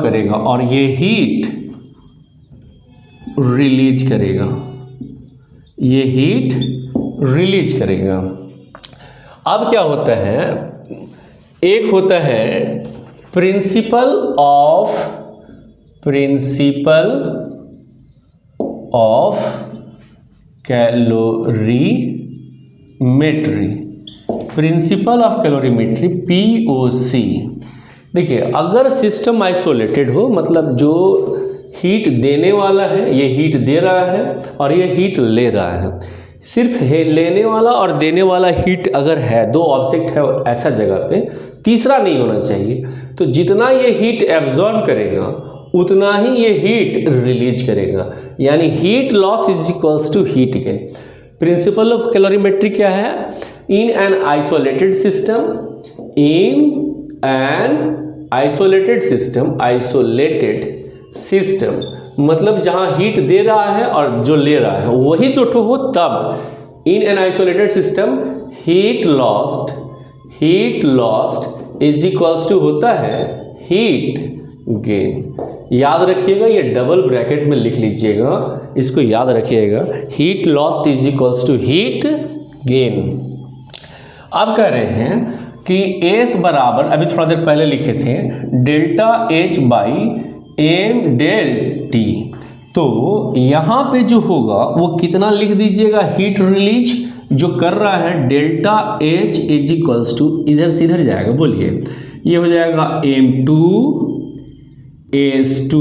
करेगा और ये हीट रिलीज करेगा, ये हीट रिलीज करेगा। अब क्या होता है, एक होता है principal of calorimetry, principal of calorimetry POC। देखिए, अगर सिस्टम आइसोलेटेड हो, मतलब जो हीट देने वाला है ये हीट दे रहा है और ये हीट ले रहा है, सिर्फ लेने वाला और देने वाला हीट अगर है, दो ऑब्जेक्ट है ऐसा जगह पे, तीसरा नहीं होना चाहिए, तो जितना ये हीट एब्जॉर्ब करेगा उतना ही ये हीट रिलीज करेगा, यानी heat loss is equals to heat gain. Principle of calorimetry क्या है, इन एन आइसोलेटेड सिस्टम, मतलब जहां हीट दे रहा है और जो ले रहा है वही दो ठो हो, तब in an isolated system heat lost is equals to होता है हीट गेन। याद रखिएगा, ये डबल ब्रैकेट में लिख लीजिएगा, इसको याद रखिएगा, heat lost is equals to heat gain. अब कह रहे हैं कि S बराबर, अभी थोड़ा देर पहले लिखे थे, delta H by M del T, तो यहाँ पे जो होगा वो कितना लिख दीजिएगा, हीट रिलीज जो कर रहा है delta H is equals to, इधर से इधर जाएगा, बोलिए, ये हो जाएगा M2 S2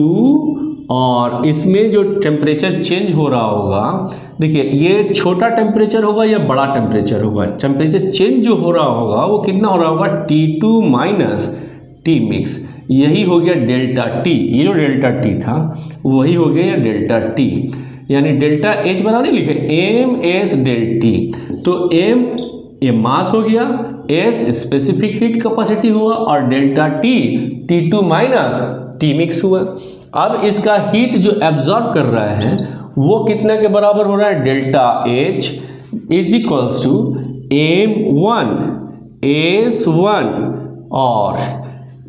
और इसमें जो टेम्परेचर चेंज हो रहा होगा, देखिए ये छोटा टेम्परेचर होगा या बड़ा टेम्परेचर होगा, टेम्परेचर चेंज जो हो रहा होगा वो कितना हो रहा होगा, T2 माइनस T मिक्स, यही हो गया डेल्टा T। ये जो डेल्टा T था वही हो गया डेल्टा T, यानी डेल्टा H बना नहीं लिखे, MS डेल T, तो M ये मास हो गया, S स्पेसिफिक हीट कैपेसिटी हुआ और delta T T2 minus T mix हुआ। अब इसका हीट जो एब्जॉर्ब कर रहा है वो कितना के बराबर हो रहा है, delta H is equals to M1 S1, और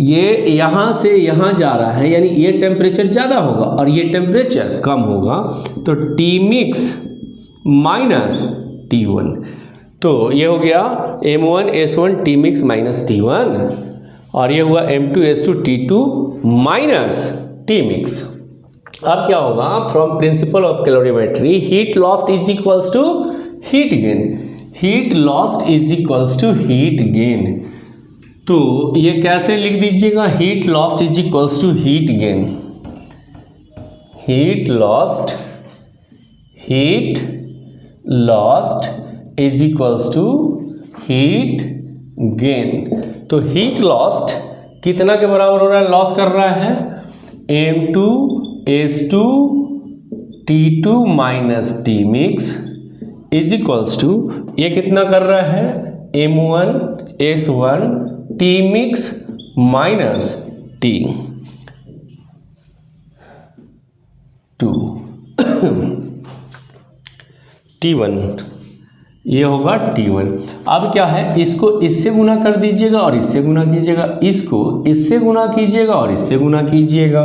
ये यहाँ से यहाँ जा रहा है, यानी ये टेम्परेचर ज़्यादा होगा और ये टेम्परेचर कम होगा, तो T मिक्स माइनस T1। तो ये हो गया M1 S1 T mix minus T1, और ये हुआ M2 S2 T2 minus T mix. अब क्या होगा, from principle of calorimetry, heat lost is equals to heat gain, heat lost is equals to heat gain. तो ये कैसे लिख दीजिएगा, heat lost is equals to heat gain, heat lost is equals to heat gain. तो heat lost कितना के बराबर हो रहा है, लॉस कर रहा है M2 S2 T2 minus T mix is equals to, ये कितना कर रहा है, M1 S1 T mix minus T1, ये होगा T1। अब क्या है, इसको इससे गुना कर दीजिएगा और इससे गुना कीजिएगा, इसको इससे गुना कीजिएगा और इससे गुना कीजिएगा।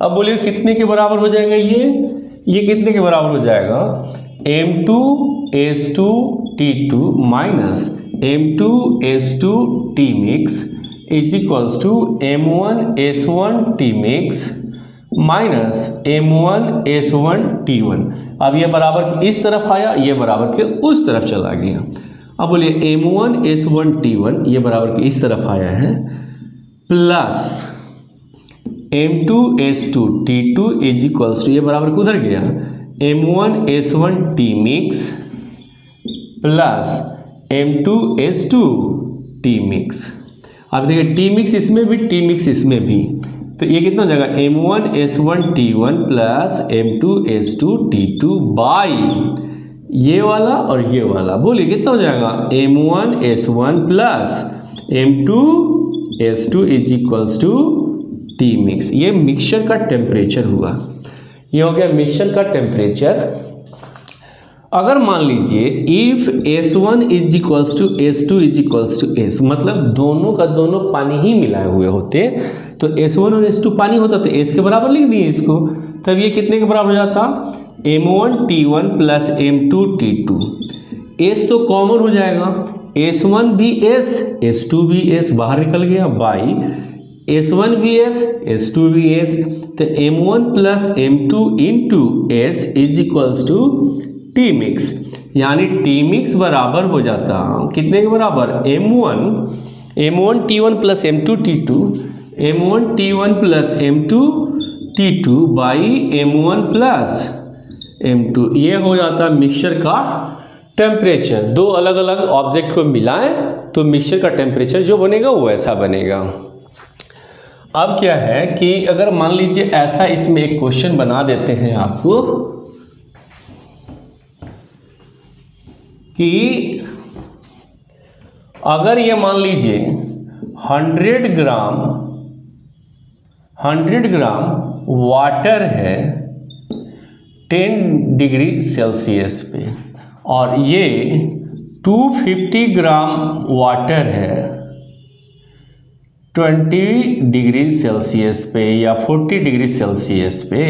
अब बोलिए कितने के बराबर हो जाएगा, ये कितने के बराबर हो जाएगा, M2 S2 T2 minus M2 S2 T mix is equals to M1 S1 T mix minus M1 S1 T1। अब ये बराबर के इस तरफ आया, ये बराबर के उस तरफ चला गया। अब बोलिए M1 S1 T1 ये बराबर के इस तरफ आया है, plus M2 S2 T2 is equals to, ये बराबर के उधर गया, M1 S1 T mix plus M2 S2 T mix. अब देखिए T मिक्स इसमें भी, T मिक्स इसमें भी, तो ये कितना हो जाएगा, M1 S1 T1 plus M2 S2 T2 by ये वाला और ये वाला, बोलिए कितना हो जाएगा, M1 S1 plus M2 S2 is equals to T mix. ये मिक्सचर का टेम्परेचर हुआ, ये हो गया मिक्सचर का टेम्परेचर। अगर मान लीजिए if S1 is equals to S2 is equals to S, मतलब दोनों का दोनों पानी ही मिलाए हुए होते, तो S1 और S2 पानी होता तो S के बराबर लिख दिए इसको, तब ये कितने के बराबर हो जाता, M1 T1 plus M2 T2। S तो कॉमन हो जाएगा, S1 भी S S2 भी S बाहर निकल गया, बाई S1 भी S S2 भी S, तो M1 plus M2 into S is equals to T mix, यानी T मिक्स बराबर हो जाता कितने के बराबर, M1 T1 plus M2 T2, M1 T1 plus M2 T2 by M1 plus M2। ये हो जाता मिक्सचर का टेम्परेचर। दो अलग अलग ऑब्जेक्ट को मिलाएं तो मिक्सचर का टेम्परेचर जो बनेगा वो ऐसा बनेगा। अब क्या है कि अगर मान लीजिए ऐसा इसमें एक क्वेश्चन बना देते हैं आपको कि अगर ये मान लीजिए 100 ग्राम वाटर है 10 डिग्री सेल्सियस पे, और ये 250 ग्राम वाटर है 20 डिग्री सेल्सियस पे या 40 डिग्री सेल्सियस पे।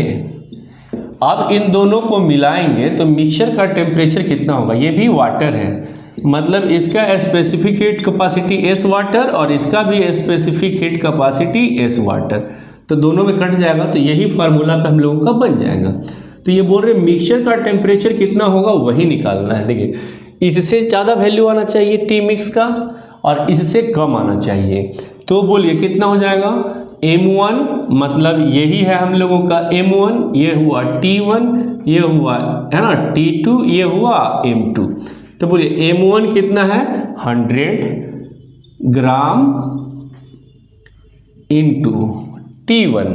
अब इन दोनों को मिलाएंगे तो मिक्सचर का टेम्परेचर कितना होगा, ये भी वाटर है, मतलब इसका specific heat capacity S water और इसका भी specific heat capacity S water, तो दोनों में कट जाएगा, तो यही फार्मूला पे हम लोगों का बन जाएगा। तो ये बोल रहे मिक्सचर का टेम्परेचर कितना होगा वही निकालना है। देखिए इससे ज़्यादा वैल्यू आना चाहिए T मिक्स का और इससे कम आना चाहिए, तो बोलिए कितना हो जाएगा, M1 मतलब यही है हम लोगों का M1, ये हुआ T1, ये हुआ है ना T2, ये हुआ M2। तो बोलिए M1 कितना है 100 gram into T1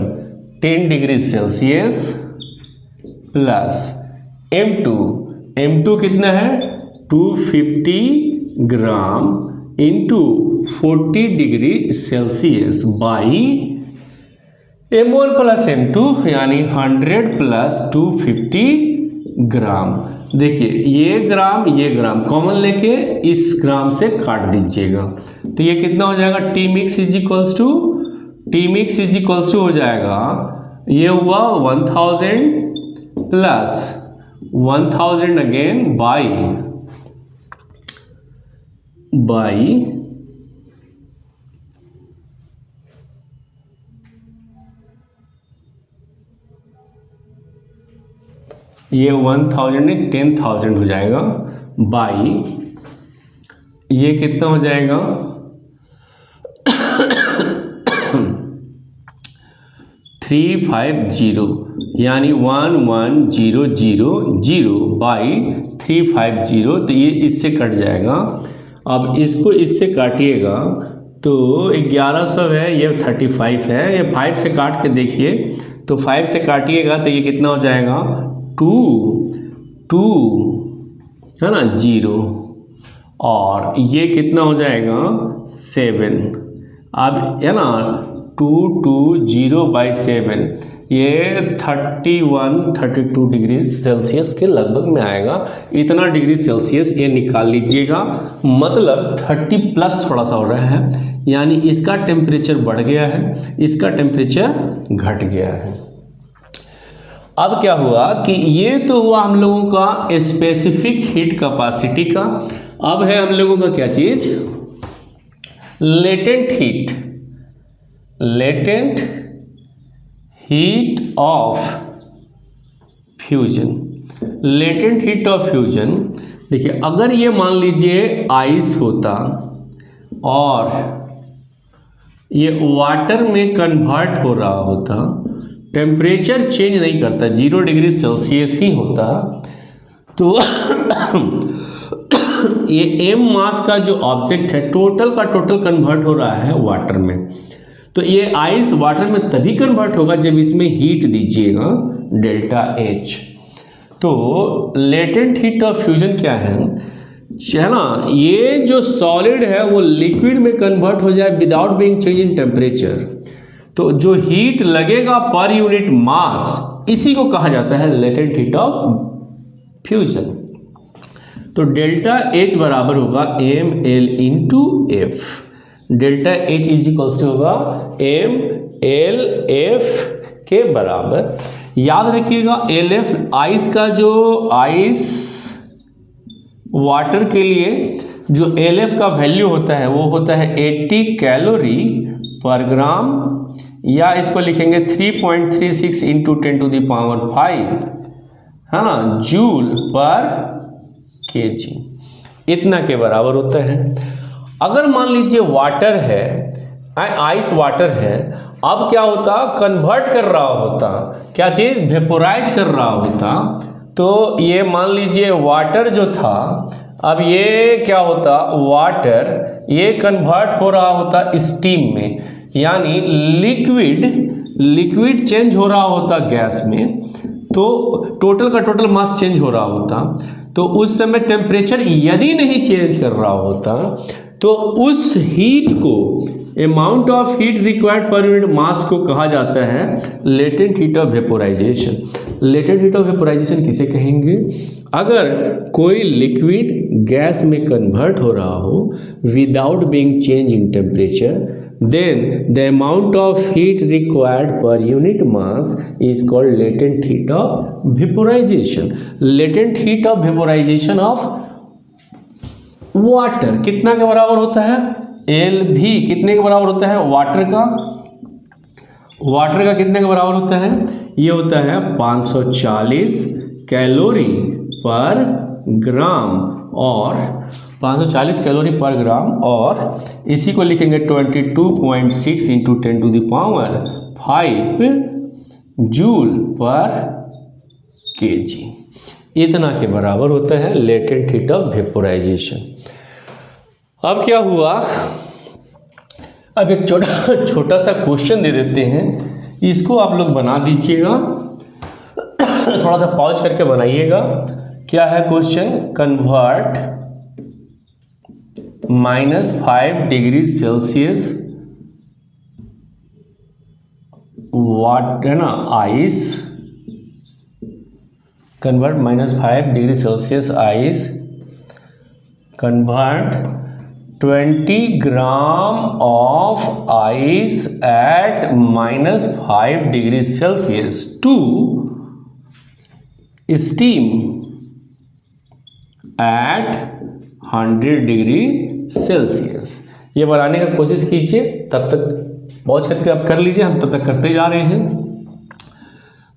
10 degree Celsius plus M2 कितना है 250 gram into 40 degree Celsius by M1 plus M2 यानी 100 प्लस 250 ग्राम। देखिए ये ग्राम कॉमन लेके इस ग्राम से काट दीजिएगा, तो ये कितना हो जाएगा, T mix is equals to हो जाएगा, ये हुआ 1000 प्लस 1000 अगेन बाई ये 1000 नहीं 10,000 हो जाएगा, बाई ये कितना हो जाएगा 350, यानी 11000 बाई 350, तो ये इससे कट जाएगा। अब इसको इससे काटिएगा तो 1100 है, ये 35 है, ये 5 से काट के देखिए, तो 5 से काटिएगा तो ये कितना हो जाएगा 2 है ना 0, और ये कितना हो जाएगा 7। अब है ना 220/7, ये 31-32 डिग्री सेल्सियस के लगभग में आएगा। इतना डिग्री सेल्सियस ये निकाल लीजिएगा, मतलब 30 प्लस थोड़ा सा हो रहा है, यानी इसका टेम्परेचर बढ़ गया है, इसका टेम्परेचर घट गया है। अब क्या हुआ कि ये तो हुआ हम लोगों का स्पेसिफिक हीट कैपेसिटी का। अब है हम लोगों का क्या चीज, latent heat of fusion. Latent heat of fusion, देखिए अगर ये मान लीजिए आइस होता और ये वाटर में कन्वर्ट हो रहा होता, टेम्परेचर चेंज नहीं करता, 0 डिग्री सेल्सियस ही होता, तो ये एम मास का जो ऑब्जेक्ट है टोटल का टोटल कन्वर्ट हो रहा है वाटर में, तो ये आइस वाटर में तभी कन्वर्ट होगा जब इसमें हीट दीजिएगा डेल्टा एच। तो लेटेंट हीट ऑफ फ्यूजन क्या है ना, ये जो सॉलिड है वो लिक्विड में कन्वर्ट हो जाए without being change in temperature, तो जो हीट लगेगा पर यूनिट मास, इसी को कहा जाता है लेटेंट हीट ऑफ फ्यूजन। तो डेल्टा एच बराबर होगा ml/F, delta H is equal से होगा ml/F के बराबर। याद रखिएगा LF आइस का, जो आइस वाटर के लिए जो LF का वैल्यू होता है वो होता है 80 कैलोरी पर ग्राम, या इसको लिखेंगे 3.36 इंटू 10⁵ है ना जूल पर केजी, इतना के बराबर होता है। अगर मान लीजिए वाटर है, आइस वाटर है, अब क्या होता, कन्वर्ट कर रहा होता, क्या चीज़, वेपोराइज कर रहा होता, तो ये मान लीजिए वाटर जो था, अब ये क्या होता, वाटर ये कन्वर्ट हो रहा होता स्टीम में, यानी लिक्विड चेंज हो रहा होता गैस में, तो टोटल का टोटल मास चेंज हो रहा होता। तो उस समय टेम्परेचर यदि नहीं चेंज कर रहा होता तो उस हीट को, amount of heat required per unit mass को कहा जाता है latent heat of vaporisation. Latent heat of vaporisation किसे कहेंगे, अगर कोई लिक्विड गैस में कन्वर्ट हो रहा हो without being change in temperature, then the amount of heat required per unit mass is called latent heat of vaporization. Latent heat of vaporization of water कितना के बराबर होता है, LV कितने के बराबर होता है, वाटर का कितने के बराबर होता है, ये होता है 540 कैलोरी पर ग्राम, और 540 कैलोरी पर ग्राम, और इसी को लिखेंगे 22.6 इंटू 10⁵ जूल पर केजी, इतना के बराबर होता है लेटेंट हीट ऑफ वेपोराइजेशन। अब क्या हुआ, अब एक छोटा सा क्वेश्चन दे देते हैं, इसको आप लोग बना दीजिएगा, थोड़ा सा पॉज करके बनाइएगा। क्या है question, convert -5 degree Celsius what है ना ice convert -5 degree Celsius ice convert 20 gram of ice at -5 degree Celsius to steam at 100 degree Celsius. ये बनाने का कोशिश कीजिए, तब तक पॉज करके आप कर लीजिए, हम तब तक करते जा रहे हैं।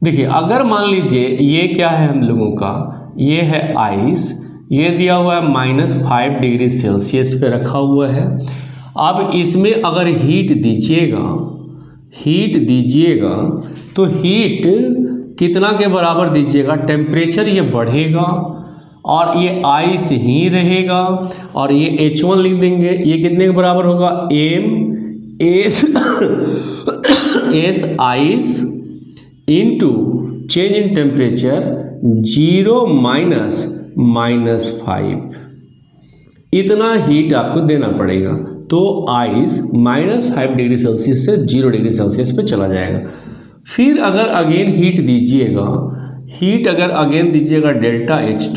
देखिए, अगर मान लीजिए ये क्या है हम लोगों का, ये है आइस, ये दिया हुआ है -5 डिग्री सेल्सियस पे रखा हुआ है। अब इसमें अगर हीट दीजिएगा तो हीट कितना के बराबर दीजिएगा, टेम्परेचर ये बढ़ेगा और ये आइस ही रहेगा, और ये H1 लिख देंगे, ये कितने के बराबर होगा, S ice into change in temperature 0 -5, इतना हीट आपको देना पड़ेगा। तो आइस -5 डिग्री सेल्सियस से 0 डिग्री सेल्सियस पे चला जाएगा। फिर अगर अगेन हीट दीजिएगा डेल्टा H2,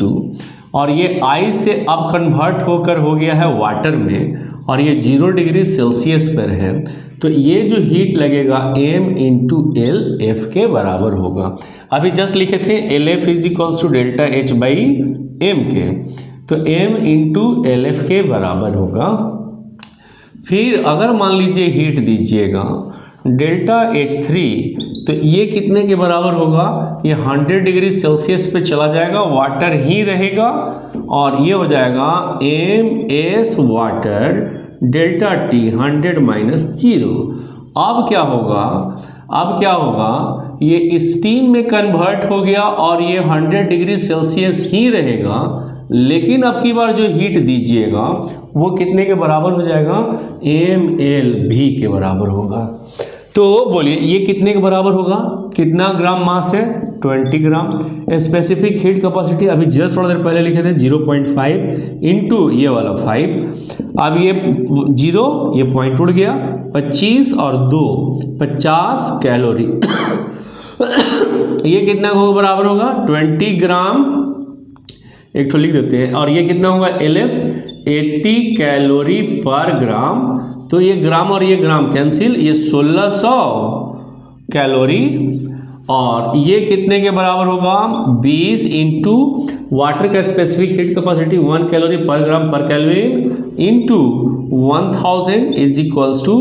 और ये आइस से अब कन्वर्ट होकर हो गया है वाटर में, और ये 0 डिग्री सेल्सियस पर है, तो ये जो हीट लगेगा m इंटू एल एफ के बराबर होगा। अभी जस्ट लिखे थे LF is delta H by M के, तो m इंटू एल एफ के बराबर होगा। फिर अगर मान लीजिए हीट दीजिएगा डेल्टा H3, तो ये कितने के बराबर होगा, ये 100 डिग्री सेल्सियस पे चला जाएगा, वाटर ही रहेगा, और ये हो जाएगा MS वाटर डेल्टा T 100 - 0। अब क्या होगा, ये स्टीम में कन्वर्ट हो गया और ये 100 डिग्री सेल्सियस ही रहेगा, लेकिन अब की बार जो हीट दीजिएगा वो कितने के बराबर हो जाएगा, mLV के बराबर होगा। तो बोलिए ये कितने के बराबर होगा, कितना ग्राम मास है, 20 ग्राम। स्पेसिफिक हीट कैपेसिटी अभी जस्ट थोड़ा देर पहले लिखे थे 0.5 इंटू ये वाला 5, अब ये 0, ये पॉइंट उड़ गया, 25 और 2 50 कैलोरी ये कितना को बराबर होगा, 20 ग्राम, एक तो लिख देते हैं, और ये कितना होगा LF 80 कैलोरी पर ग्राम। तो ये ग्राम और ये ग्राम कैंसिल, ये 1600 कैलोरी, और ये कितने के बराबर होगा, 20 इंटू वाटर का specific heat capacity 1 calorie per gram per kelvin into 1000 is equals to,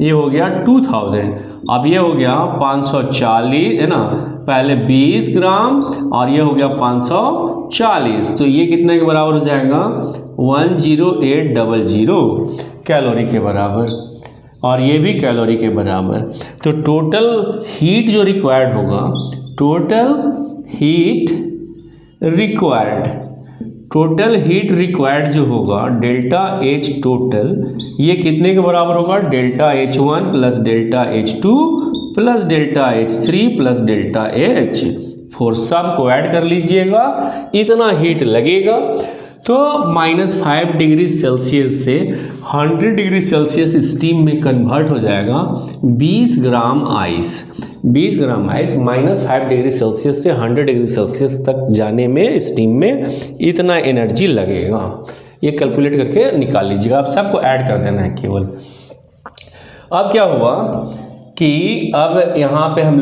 ये हो गया 2000। अब ये हो गया 540 है ना, पहले 20 ग्राम और ये हो गया 540, तो ये कितने के बराबर हो जाएगा, 10800 कैलोरी के बराबर, और ये भी कैलोरी के बराबर। तो टोटल हीट जो रिक्वायर्ड होगा, टोटल हीट रिक्वायर्ड जो होगा डेल्टा H टोटल, ये कितने के बराबर होगा, delta H1 plus delta H2 plus delta H3 plus delta H4, सब को ऐड कर लीजिएगा, इतना हीट लगेगा। तो -5 डिग्री सेल्सियस से 100 डिग्री सेल्सियस स्टीम में कन्वर्ट हो जाएगा 20 ग्राम आइस। -5 डिग्री सेल्सियस से 100 डिग्री सेल्सियस तक जाने में स्टीम में इतना एनर्जी लगेगा। ये कैलकुलेट करके निकाल लीजिएगा, आप सबको ऐड कर देना है केवल। अब क्या हुआ कि अब यहाँ पे हम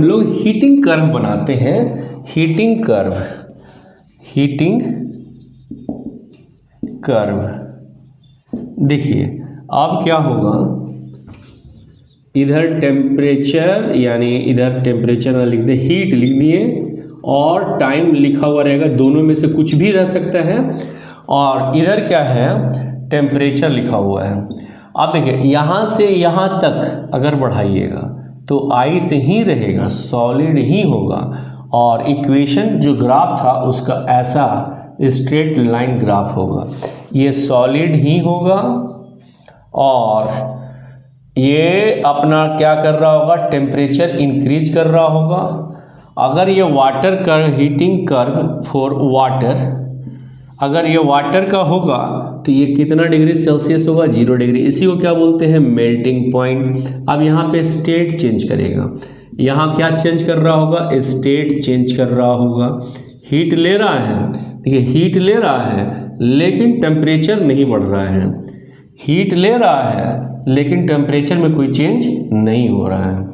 लोग हीटिंग कर्व बनाते हैं। हीटिंग कर्व देखिए, अब क्या होगा, इधर टेम्परेचर, यानी इधर टेम्परेचर ना लिख दे, हीट लिख दिए, और टाइम लिखा हुआ रहेगा, दोनों में से कुछ भी रह सकता है, और इधर क्या है, टेम्परेचर लिखा हुआ है। अब देखिए, यहाँ से यहाँ तक अगर बढ़ाइएगा तो आइस ही रहेगा, सॉलिड ही होगा, और इक्वेशन जो ग्राफ था उसका ऐसा स्ट्रेट लाइन ग्राफ होगा, ये सॉलिड ही होगा, और ये अपना क्या कर रहा होगा, टेम्परेचर इंक्रीज कर रहा होगा। अगर ये water curve, heating curve for water, अगर ये वाटर का होगा तो ये कितना डिग्री सेल्सियस होगा, 0 डिग्री, इसी को क्या बोलते हैं, मेल्टिंग पॉइंट। अब यहाँ पे स्टेट चेंज करेगा, यहाँ क्या चेंज कर रहा होगा, स्टेट चेंज कर रहा होगा। हीट ले रहा है, देखिए हीट ले रहा है लेकिन टेम्परेचर नहीं बढ़ रहा है। हीट ले रहा है लेकिन टेम्परेचर में कोई चेंज नहीं हो रहा है।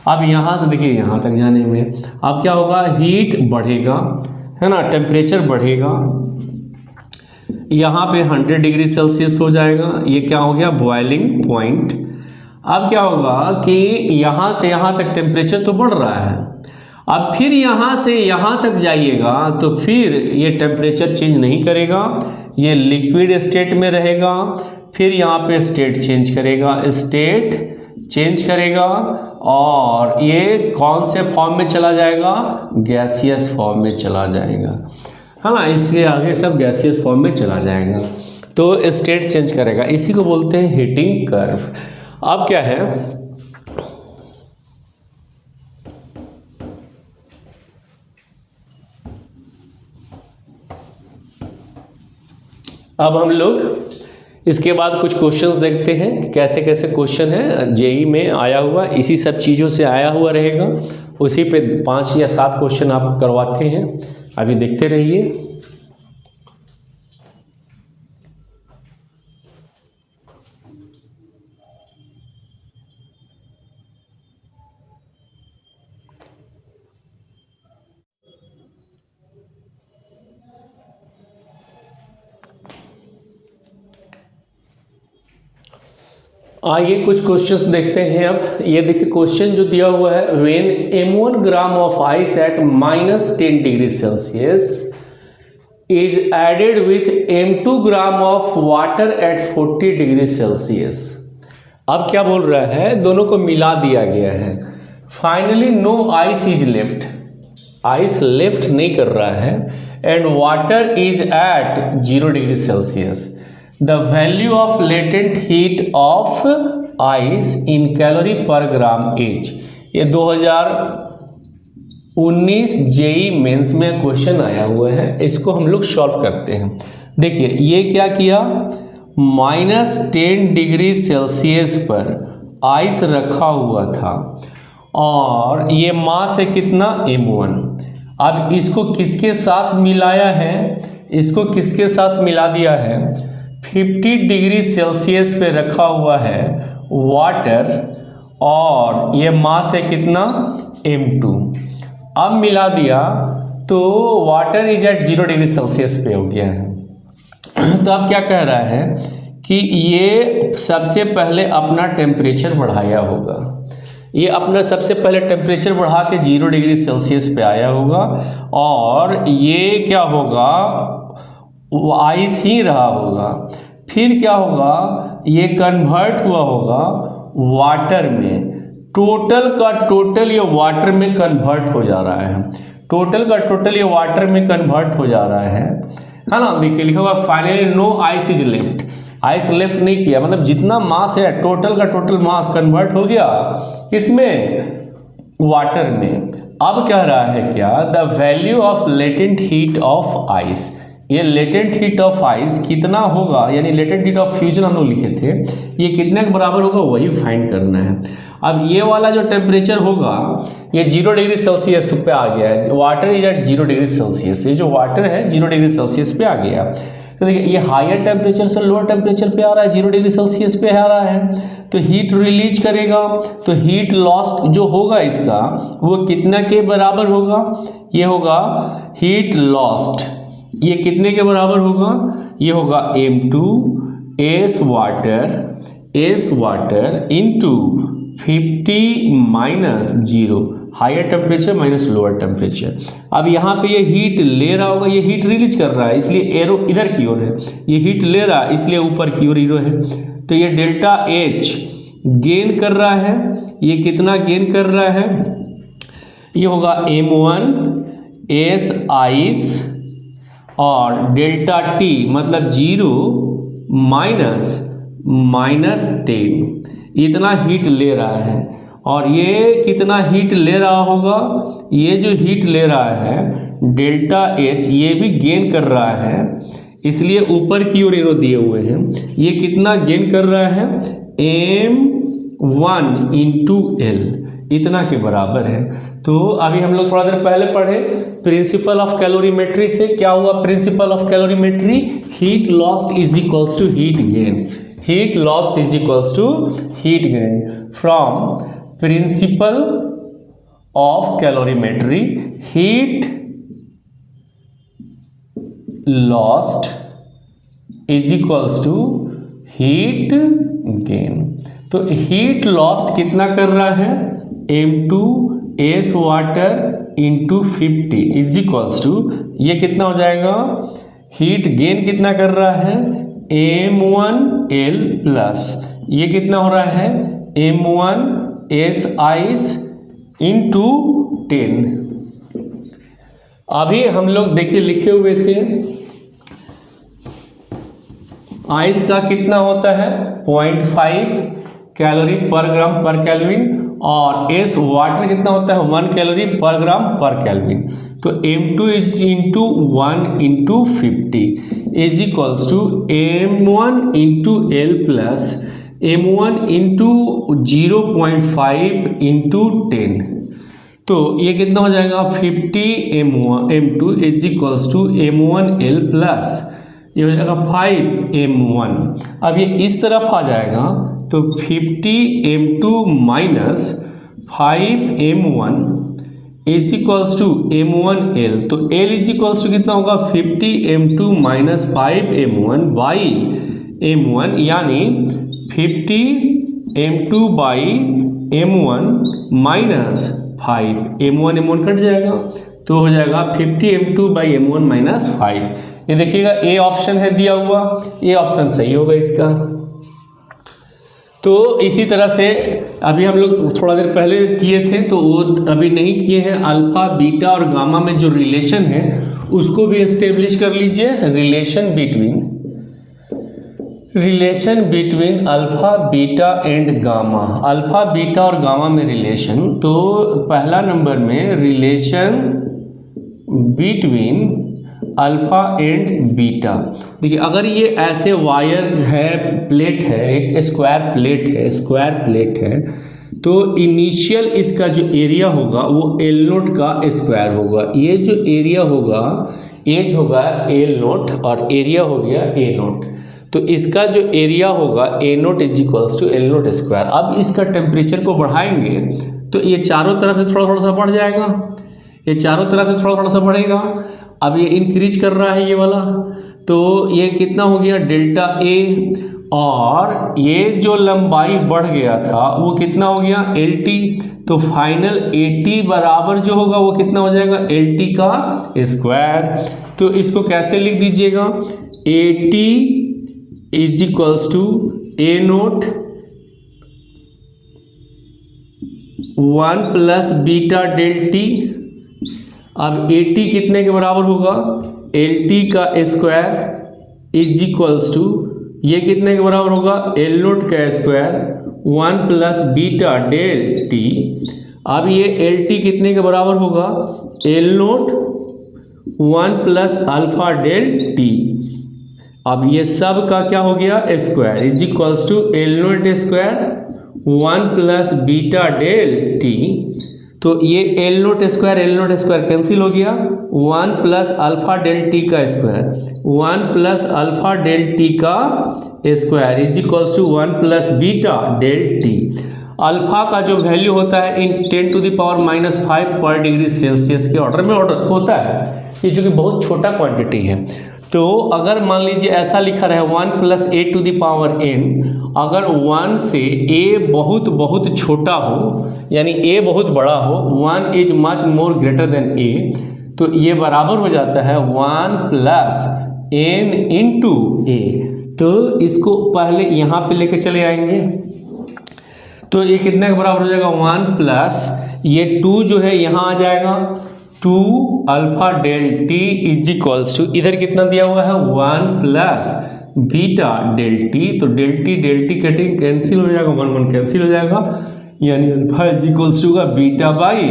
अब यहाँ से देखिए यहाँ तक जाने में अब क्या होगा, हीट बढ़ेगा, है ना, टेम्परेचर बढ़ेगा। यहाँ पे 100 डिग्री सेल्सियस हो जाएगा, ये क्या हो गया, बॉइलिंग पॉइंट। अब क्या होगा कि यहाँ से यहाँ तक टेम्परेचर तो बढ़ रहा है, अब फिर यहाँ से यहाँ तक जाइएगा तो फिर ये टेम्परेचर चेंज नहीं करेगा, ये लिक्विड स्टेट में रहेगा। फिर यहाँ पे स्टेट चेंज करेगा, स्टेट चेंज करेगा और ये कौन से फॉर्म में चला जाएगा, गैसियस फॉर्म में चला जाएगा, है ना। इसके आगे सब गैसियस फॉर्म में चला जाएगा, तो स्टेट चेंज करेगा। इसी को बोलते हैं हीटिंग कर्व। अब क्या है, अब हम लोग इसके बाद कुछ क्वेश्चंस देखते हैं कि कैसे कैसे क्वेश्चन है जेई में आया हुआ, इसी सब चीज़ों से आया हुआ रहेगा। उसी पे 5 या 7 क्वेश्चन आपको करवाते हैं, अभी देखते रहिए। आइए कुछ क्वेश्चंस देखते हैं। अब ये देखिए क्वेश्चन जो दिया हुआ है, when m1 gram of ice at -10 degree Celsius is added with m2 gram of water at 40 degree Celsius. अब क्या बोल रहा है, दोनों को मिला दिया गया है। Finally no ice is left, ice left नहीं कर रहा है, and water is at 0 degree Celsius. The value of latent heat of ice in calorie per gram is, ये 2019 जेई मेंस में क्वेश्चन आया हुआ है, इसको हम लोग सॉल्व करते हैं। देखिए ये क्या किया, -10 डिग्री सेल्सियस पर आइस रखा हुआ था और ये मास है कितना, m1। अब इसको किसके साथ मिलाया है, इसको किसके साथ मिला दिया है, 50 डिग्री सेल्सियस पे रखा हुआ है वाटर और ये मास है कितना, m2। अब मिला दिया तो water is at 0 degree Celsius पे हो गया है। तो अब क्या कह रहा है कि ये सबसे पहले अपना टेम्परेचर बढ़ाया होगा, ये अपना सबसे पहले टेम्परेचर बढ़ा के 0 डिग्री सेल्सियस पे आया होगा और ये क्या होगा, आइस ही रहा होगा। फिर क्या होगा, ये कन्वर्ट हुआ होगा वाटर में, टोटल का टोटल ये वाटर में कन्वर्ट हो जा रहा है, टोटल का टोटल ये वाटर में कन्वर्ट हो जा रहा है ना। देखिए लिखा हुआ finally no ice is left, ice left नहीं किया, मतलब जितना मास है टोटल का टोटल मास कन्वर्ट हो गया किसमें, वाटर में। अब कह रहा है क्या, the value of latent heat of ice, ये लेटेंट हीट ऑफ आइस कितना होगा, यानी लेटेंट हीट ऑफ फ्यूजन हम लोग लिखे थे, ये कितने के बराबर होगा वही फाइंड करना है। अब ये वाला जो टेम्परेचर होगा ये 0 डिग्री सेल्सियस पे आ गया है, water is at 0 degree Celsius, ये जो वाटर है 0 डिग्री सेल्सियस पे आ गया। तो देखिए ये हायर टेम्परेचर से लोअर टेम्परेचर पे आ रहा है, 0 डिग्री सेल्सियस पे आ रहा है, तो हीट रिलीज करेगा, तो हीट लॉस जो होगा इसका वो कितना के बराबर होगा, ये होगा हीट लॉस्ट, ये कितने के बराबर होगा, ये होगा m2 s water into 50 - 0, higher temperature minus lower temperature. अब यहाँ पे ये हीट ले रहा होगा, ये हीट रिलीज कर रहा है इसलिए एरो इधर की ओर है, ये हीट ले रहा है इसलिए ऊपर की ओर एरो है, तो ये डेल्टा H गेन कर रहा है, ये कितना गेन कर रहा है, ये होगा m1 s आइस और डेल्टा T मतलब 0 -10 इतना हीट ले रहा है। और ये कितना हीट ले रहा होगा, ये जो हीट ले रहा है डेल्टा H ये भी गेन कर रहा है, इसलिए ऊपर की ओर एरो दिए हुए हैं, ये कितना गेन कर रहा है, m1 × L, इतना के बराबर है। तो अभी हम लोग थोड़ा देर पहले पढ़े प्रिंसिपल ऑफ कैलोरीमेट्री से क्या हुआ। Principle of calorimetry, heat lost is equals to heat gain, heat lost is equals to heat gain from principle of calorimetry, heat lost is equals to heat gain. तो heat lost कितना कर रहा है, M2S water into 50 is equals to, ये कितना हो जाएगा, heat gain कितना कर रहा है, M1L प्लस ये कितना हो रहा है, M1S आइस इंटू 10। अभी हम लोग देखिए लिखे हुए थे आइस का कितना होता है 0.5 calorie per gram per kelvin, और एस वाटर कितना होता है 1 calorie per gram per kelvin. तो M2 is into 1 into 50 is equals to M1 into L plus M1 into 0.5 into 10। तो ये कितना हो जाएगा 50 M2 is equals to M1L plus ये हो जाएगा 5 M1। अब ये इस तरफ आ जाएगा तो 50 M2 minus 5 M1 is equals to M1L। तो L इज इक्वल्स टू कितना होगा 50 M2 minus 5 M1 by M1, यानी 50 M2 by M1 minus 5 M1 cut जाएगा तो हो जाएगा 50 M2 बाई M1 माइनस 5। ये देखिएगा ए ऑप्शन है दिया हुआ, ये ऑप्शन सही होगा इसका। तो इसी तरह से अभी हम लोग थोड़ा देर पहले किए थे तो वो अभी नहीं किए हैं, अल्फा बीटा और गामा में जो रिलेशन है उसको भी एस्टेब्लिश कर लीजिए। Relation between alpha beta and gamma, alpha beta और गामा में रिलेशन। तो पहला नंबर में relation between alpha and beta. देखिए अगर ये ऐसे वायर है, प्लेट है, एक स्क्वायर प्लेट है तो इनिशियल इसका जो एरिया होगा वो एल नोट का स्क्वायर होगा। ये जो एरिया होगा एज होगा एल नोट और एरिया हो गया ए नोट। तो इसका जो एरिया होगा A naught is equals to L naught square. अब इसका टेम्परेचर को बढ़ाएंगे तो ये चारों तरफ से थोड़ा थोड़ा सा बढ़ जाएगा, ये चारों तरफ से थोड़ा थोड़ा सा बढ़ेगा। अब ये इंक्रीज कर रहा है ये वाला, तो ये कितना हो गया डेल्टा ए, और ये जो लंबाई बढ़ गया था वो कितना हो गया एल टी। तो फाइनल ए टी बराबर जो होगा वो कितना हो जाएगा एल टी का स्क्वायर। तो इसको कैसे लिख दीजिएगा, A T is equals to A nought 1 plus beta del T. अब ए टी कितने के बराबर होगा, एल टी का स्क्वायर इज इक्वल्स टू ये कितने के बराबर होगा एल नोट का square 1 plus beta del T. अब ये एल टी कितने के बराबर होगा, L note 1 plus alpha del T. अब ये सब का क्या हो गया square is equals to L naught square 1 plus beta del T. तो ये एल नोट स्क्वायर कैंसिल हो गया, 1 प्लस अल्फा डेल टी का square 1 plus alpha del T का square is equals to 1 plus beta del T. Alpha का जो value होता है इन 10 टू द पावर -5 पर डिग्री सेल्सियस के ऑर्डर में होता है, ये जो कि बहुत छोटा क्वांटिटी है। तो अगर मान लीजिए ऐसा लिखा रहे 1 plus A to the power n, अगर 1 से a बहुत बहुत छोटा हो यानी a बहुत बड़ा हो, 1 is much more greater than a, तो ये बराबर हो जाता है 1 प्लस n इंटू ए। तो इसको पहले यहाँ पे लेके चले आएंगे तो ये कितने के बराबर हो जाएगा 1 प्लस ये 2 जो है यहाँ आ जाएगा 2 alpha del T is equals to इधर कितना दिया हुआ है 1 प्लस बीटा डेल टी। तो डेल टी कटिंग कैंसिल हो जाएगा, 1 1 कैंसिल हो जाएगा, यानी अल्फा इज इक्वल्स टू का बीटा बाई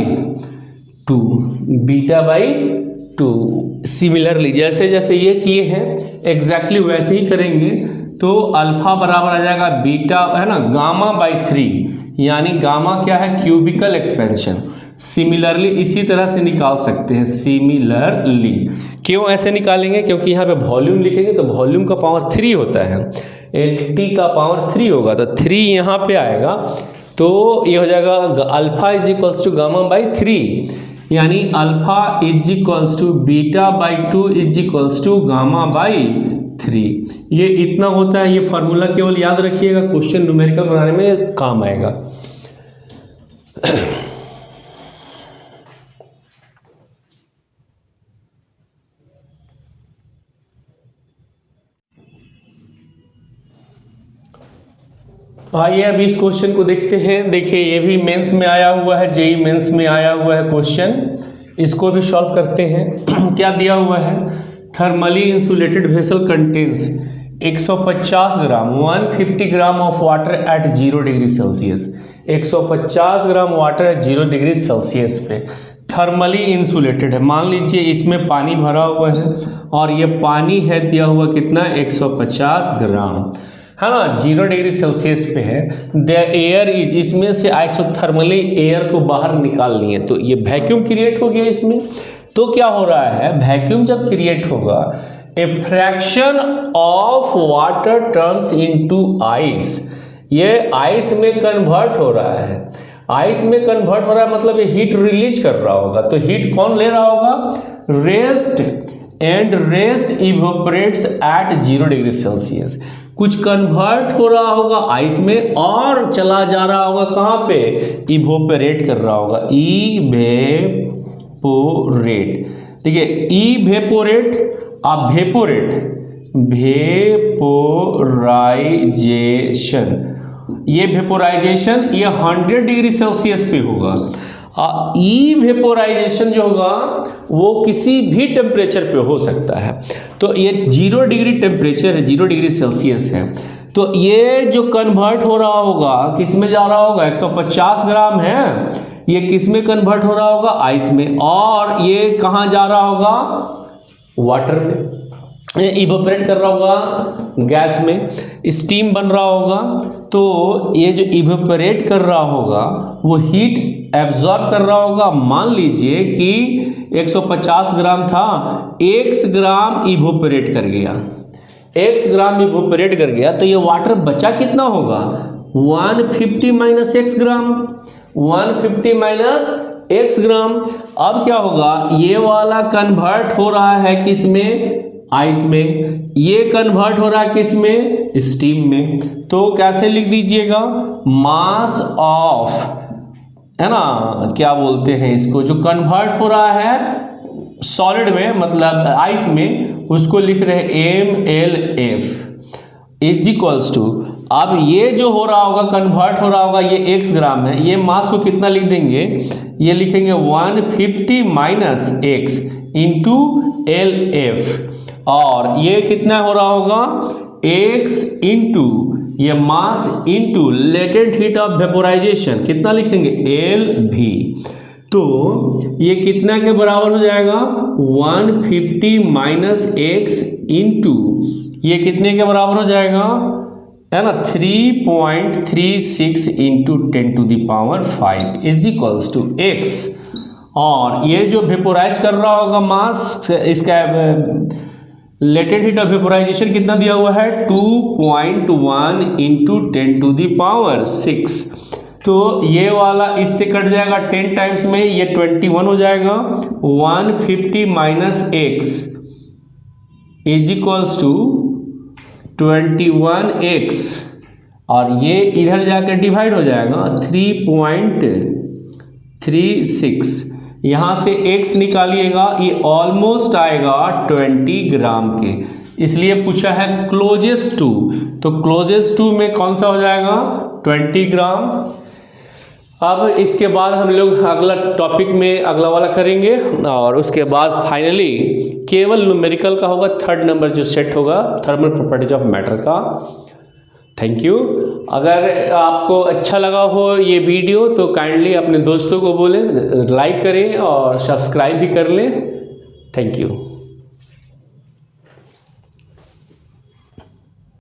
2। सिमिलरली जैसे जैसे ये किए हैं एग्जैक्टली वैसे ही करेंगे तो अल्फा बराबर आ जाएगा बीटा, है ना, गामा बाई 3, यानी गामा क्या है, क्यूबिकल एक्सपेंशन। सिमिलरली इसी तरह से निकाल सकते हैं, सिमिलरली। क्यों ऐसे निकालेंगे, क्योंकि यहाँ पे वॉल्यूम लिखेंगे तो वॉल्यूम का पावर 3 होता है, LT का पावर 3 होगा, तो 3 यहाँ पे आएगा, तो ये हो जाएगा alpha is equals to gamma by 3, यानी alpha is equals to beta by 2 is equals to gamma by 3। ये इतना होता है, ये फार्मूला केवल याद रखिएगा, क्वेश्चन न्यूमेरिकल बनाने में काम आएगा। आइए अब इस क्वेश्चन को देखते हैं। देखिए ये भी मेंस में आया हुआ है, जेई मेंस में आया हुआ है क्वेश्चन, इसको भी सॉल्व करते हैं। क्या दिया हुआ है, thermally insulated vessel contains 150 gram 150 gram of water eight 0 degree Celsius. 150 gram water at 0 degree Celsius पे थर्मली इंसुलेटेड है। मान लीजिए इसमें पानी भरा हुआ है और ये पानी है दिया हुआ कितना, 150 ग्राम, है ना, 0 डिग्री सेल्सियस पे है। द एयर इज, इसमें से आइसोथर्मली एयर को बाहर निकाल लिए, तो ये वैक्यूम क्रिएट हो गया इसमें। तो क्या हो रहा है, वैक्यूम जब क्रिएट होगा, a fraction of water turns into ice, ये आइस में कन्वर्ट हो रहा है। आइस में कन्वर्ट हो रहा है मतलब ये हीट रिलीज कर रहा होगा, तो हीट कौन ले रहा होगा, rest, and rest evaporates at 0 degree Celsius. कुछ कन्वर्ट हो रहा होगा आइस में और चला जा रहा होगा कहाँ पे, इवोपरेट कर रहा होगा, इवेपोरेट। देखिए इवेपोरेट, अब वेपोरेट, वेपोराइजेशन, ये वेपोराइजेशन ये 100 डिग्री सेल्सियस पे होगा। इवेपोराइजेशन जो होगा वो किसी भी टेम्परेचर पे हो सकता है। तो ये 0 डिग्री टेम्परेचर है, 0 डिग्री सेल्सियस है, तो ये जो कन्वर्ट हो रहा होगा किस में जा रहा होगा, 150 ग्राम है, ये किस में कन्वर्ट हो रहा होगा, आइस में, और ये कहाँ जा रहा होगा, वाटर में, इवोपरेट कर रहा होगा गैस में, स्टीम बन रहा होगा। तो ये जो इवोपरेट कर रहा होगा वो हीट एब्जॉर्ब कर रहा होगा। मान लीजिए कि 150 ग्राम था, x ग्राम इवोपरेट कर गया, x ग्राम इवोपरेट कर गया, तो ये वाटर बचा कितना होगा, 150 माइनस x ग्राम, 150 माइनस x ग्राम। अब क्या होगा, ये वाला कन्वर्ट हो रहा है किसमें, आइस में, ये कन्वर्ट हो रहा है किसमें, स्टीम में। तो कैसे लिख दीजिएगा, मास ऑफ, है ना, क्या बोलते हैं इसको, जो कन्वर्ट हो रहा है सॉलिड में मतलब आइस में, उसको लिख रहे हैं MLF इज इक्वल्स टू, अब ये जो हो रहा होगा कन्वर्ट हो रहा होगा, ये x ग्राम है, ये मास को कितना लिख देंगे, ये लिखेंगे 150 माइनस x इंटू LF, और ये कितना हो रहा होगा, x इंटू ये mass into latent heat of vaporisation, कितना लिखेंगे, LV। तो ये कितना के बराबर हो जाएगा, 150 माइनस x इंटू ये कितने के बराबर हो जाएगा, है ना, 3.36 into 10 to the power 5 is equals to x। और ये जो वेपोराइज कर रहा होगा मास, इसका लेटेंट हीट ऑफ वेपोराइजेशन कितना दिया हुआ है, 2.1 इंटू 10 टू द पावर 6। तो ये वाला इससे कट जाएगा 10 टाइम्स में, ये 21 हो जाएगा, 150 minus x is equals to 21x, और ये इधर जाकर डिवाइड हो जाएगा 3.36, यहाँ से x निकालिएगा, ये ऑलमोस्ट आएगा 20 ग्राम के, इसलिए पूछा है क्लोजेस्ट टू, तो क्लोजेस्ट टू में कौन सा हो जाएगा, 20 ग्राम। अब इसके बाद हम लोग अगला टॉपिक में अगला वाला करेंगे, और उसके बाद फाइनली केवल न्यूमेरिकल का होगा, 3rd नंबर जो सेट होगा थर्मल प्रॉपर्टीज ऑफ मैटर का। Thank you. अगर आपको अच्छा लगा हो ये वीडियो तो काइंडली अपने दोस्तों को बोलें, लाइक करें और सब्सक्राइब भी कर लें। Thank you.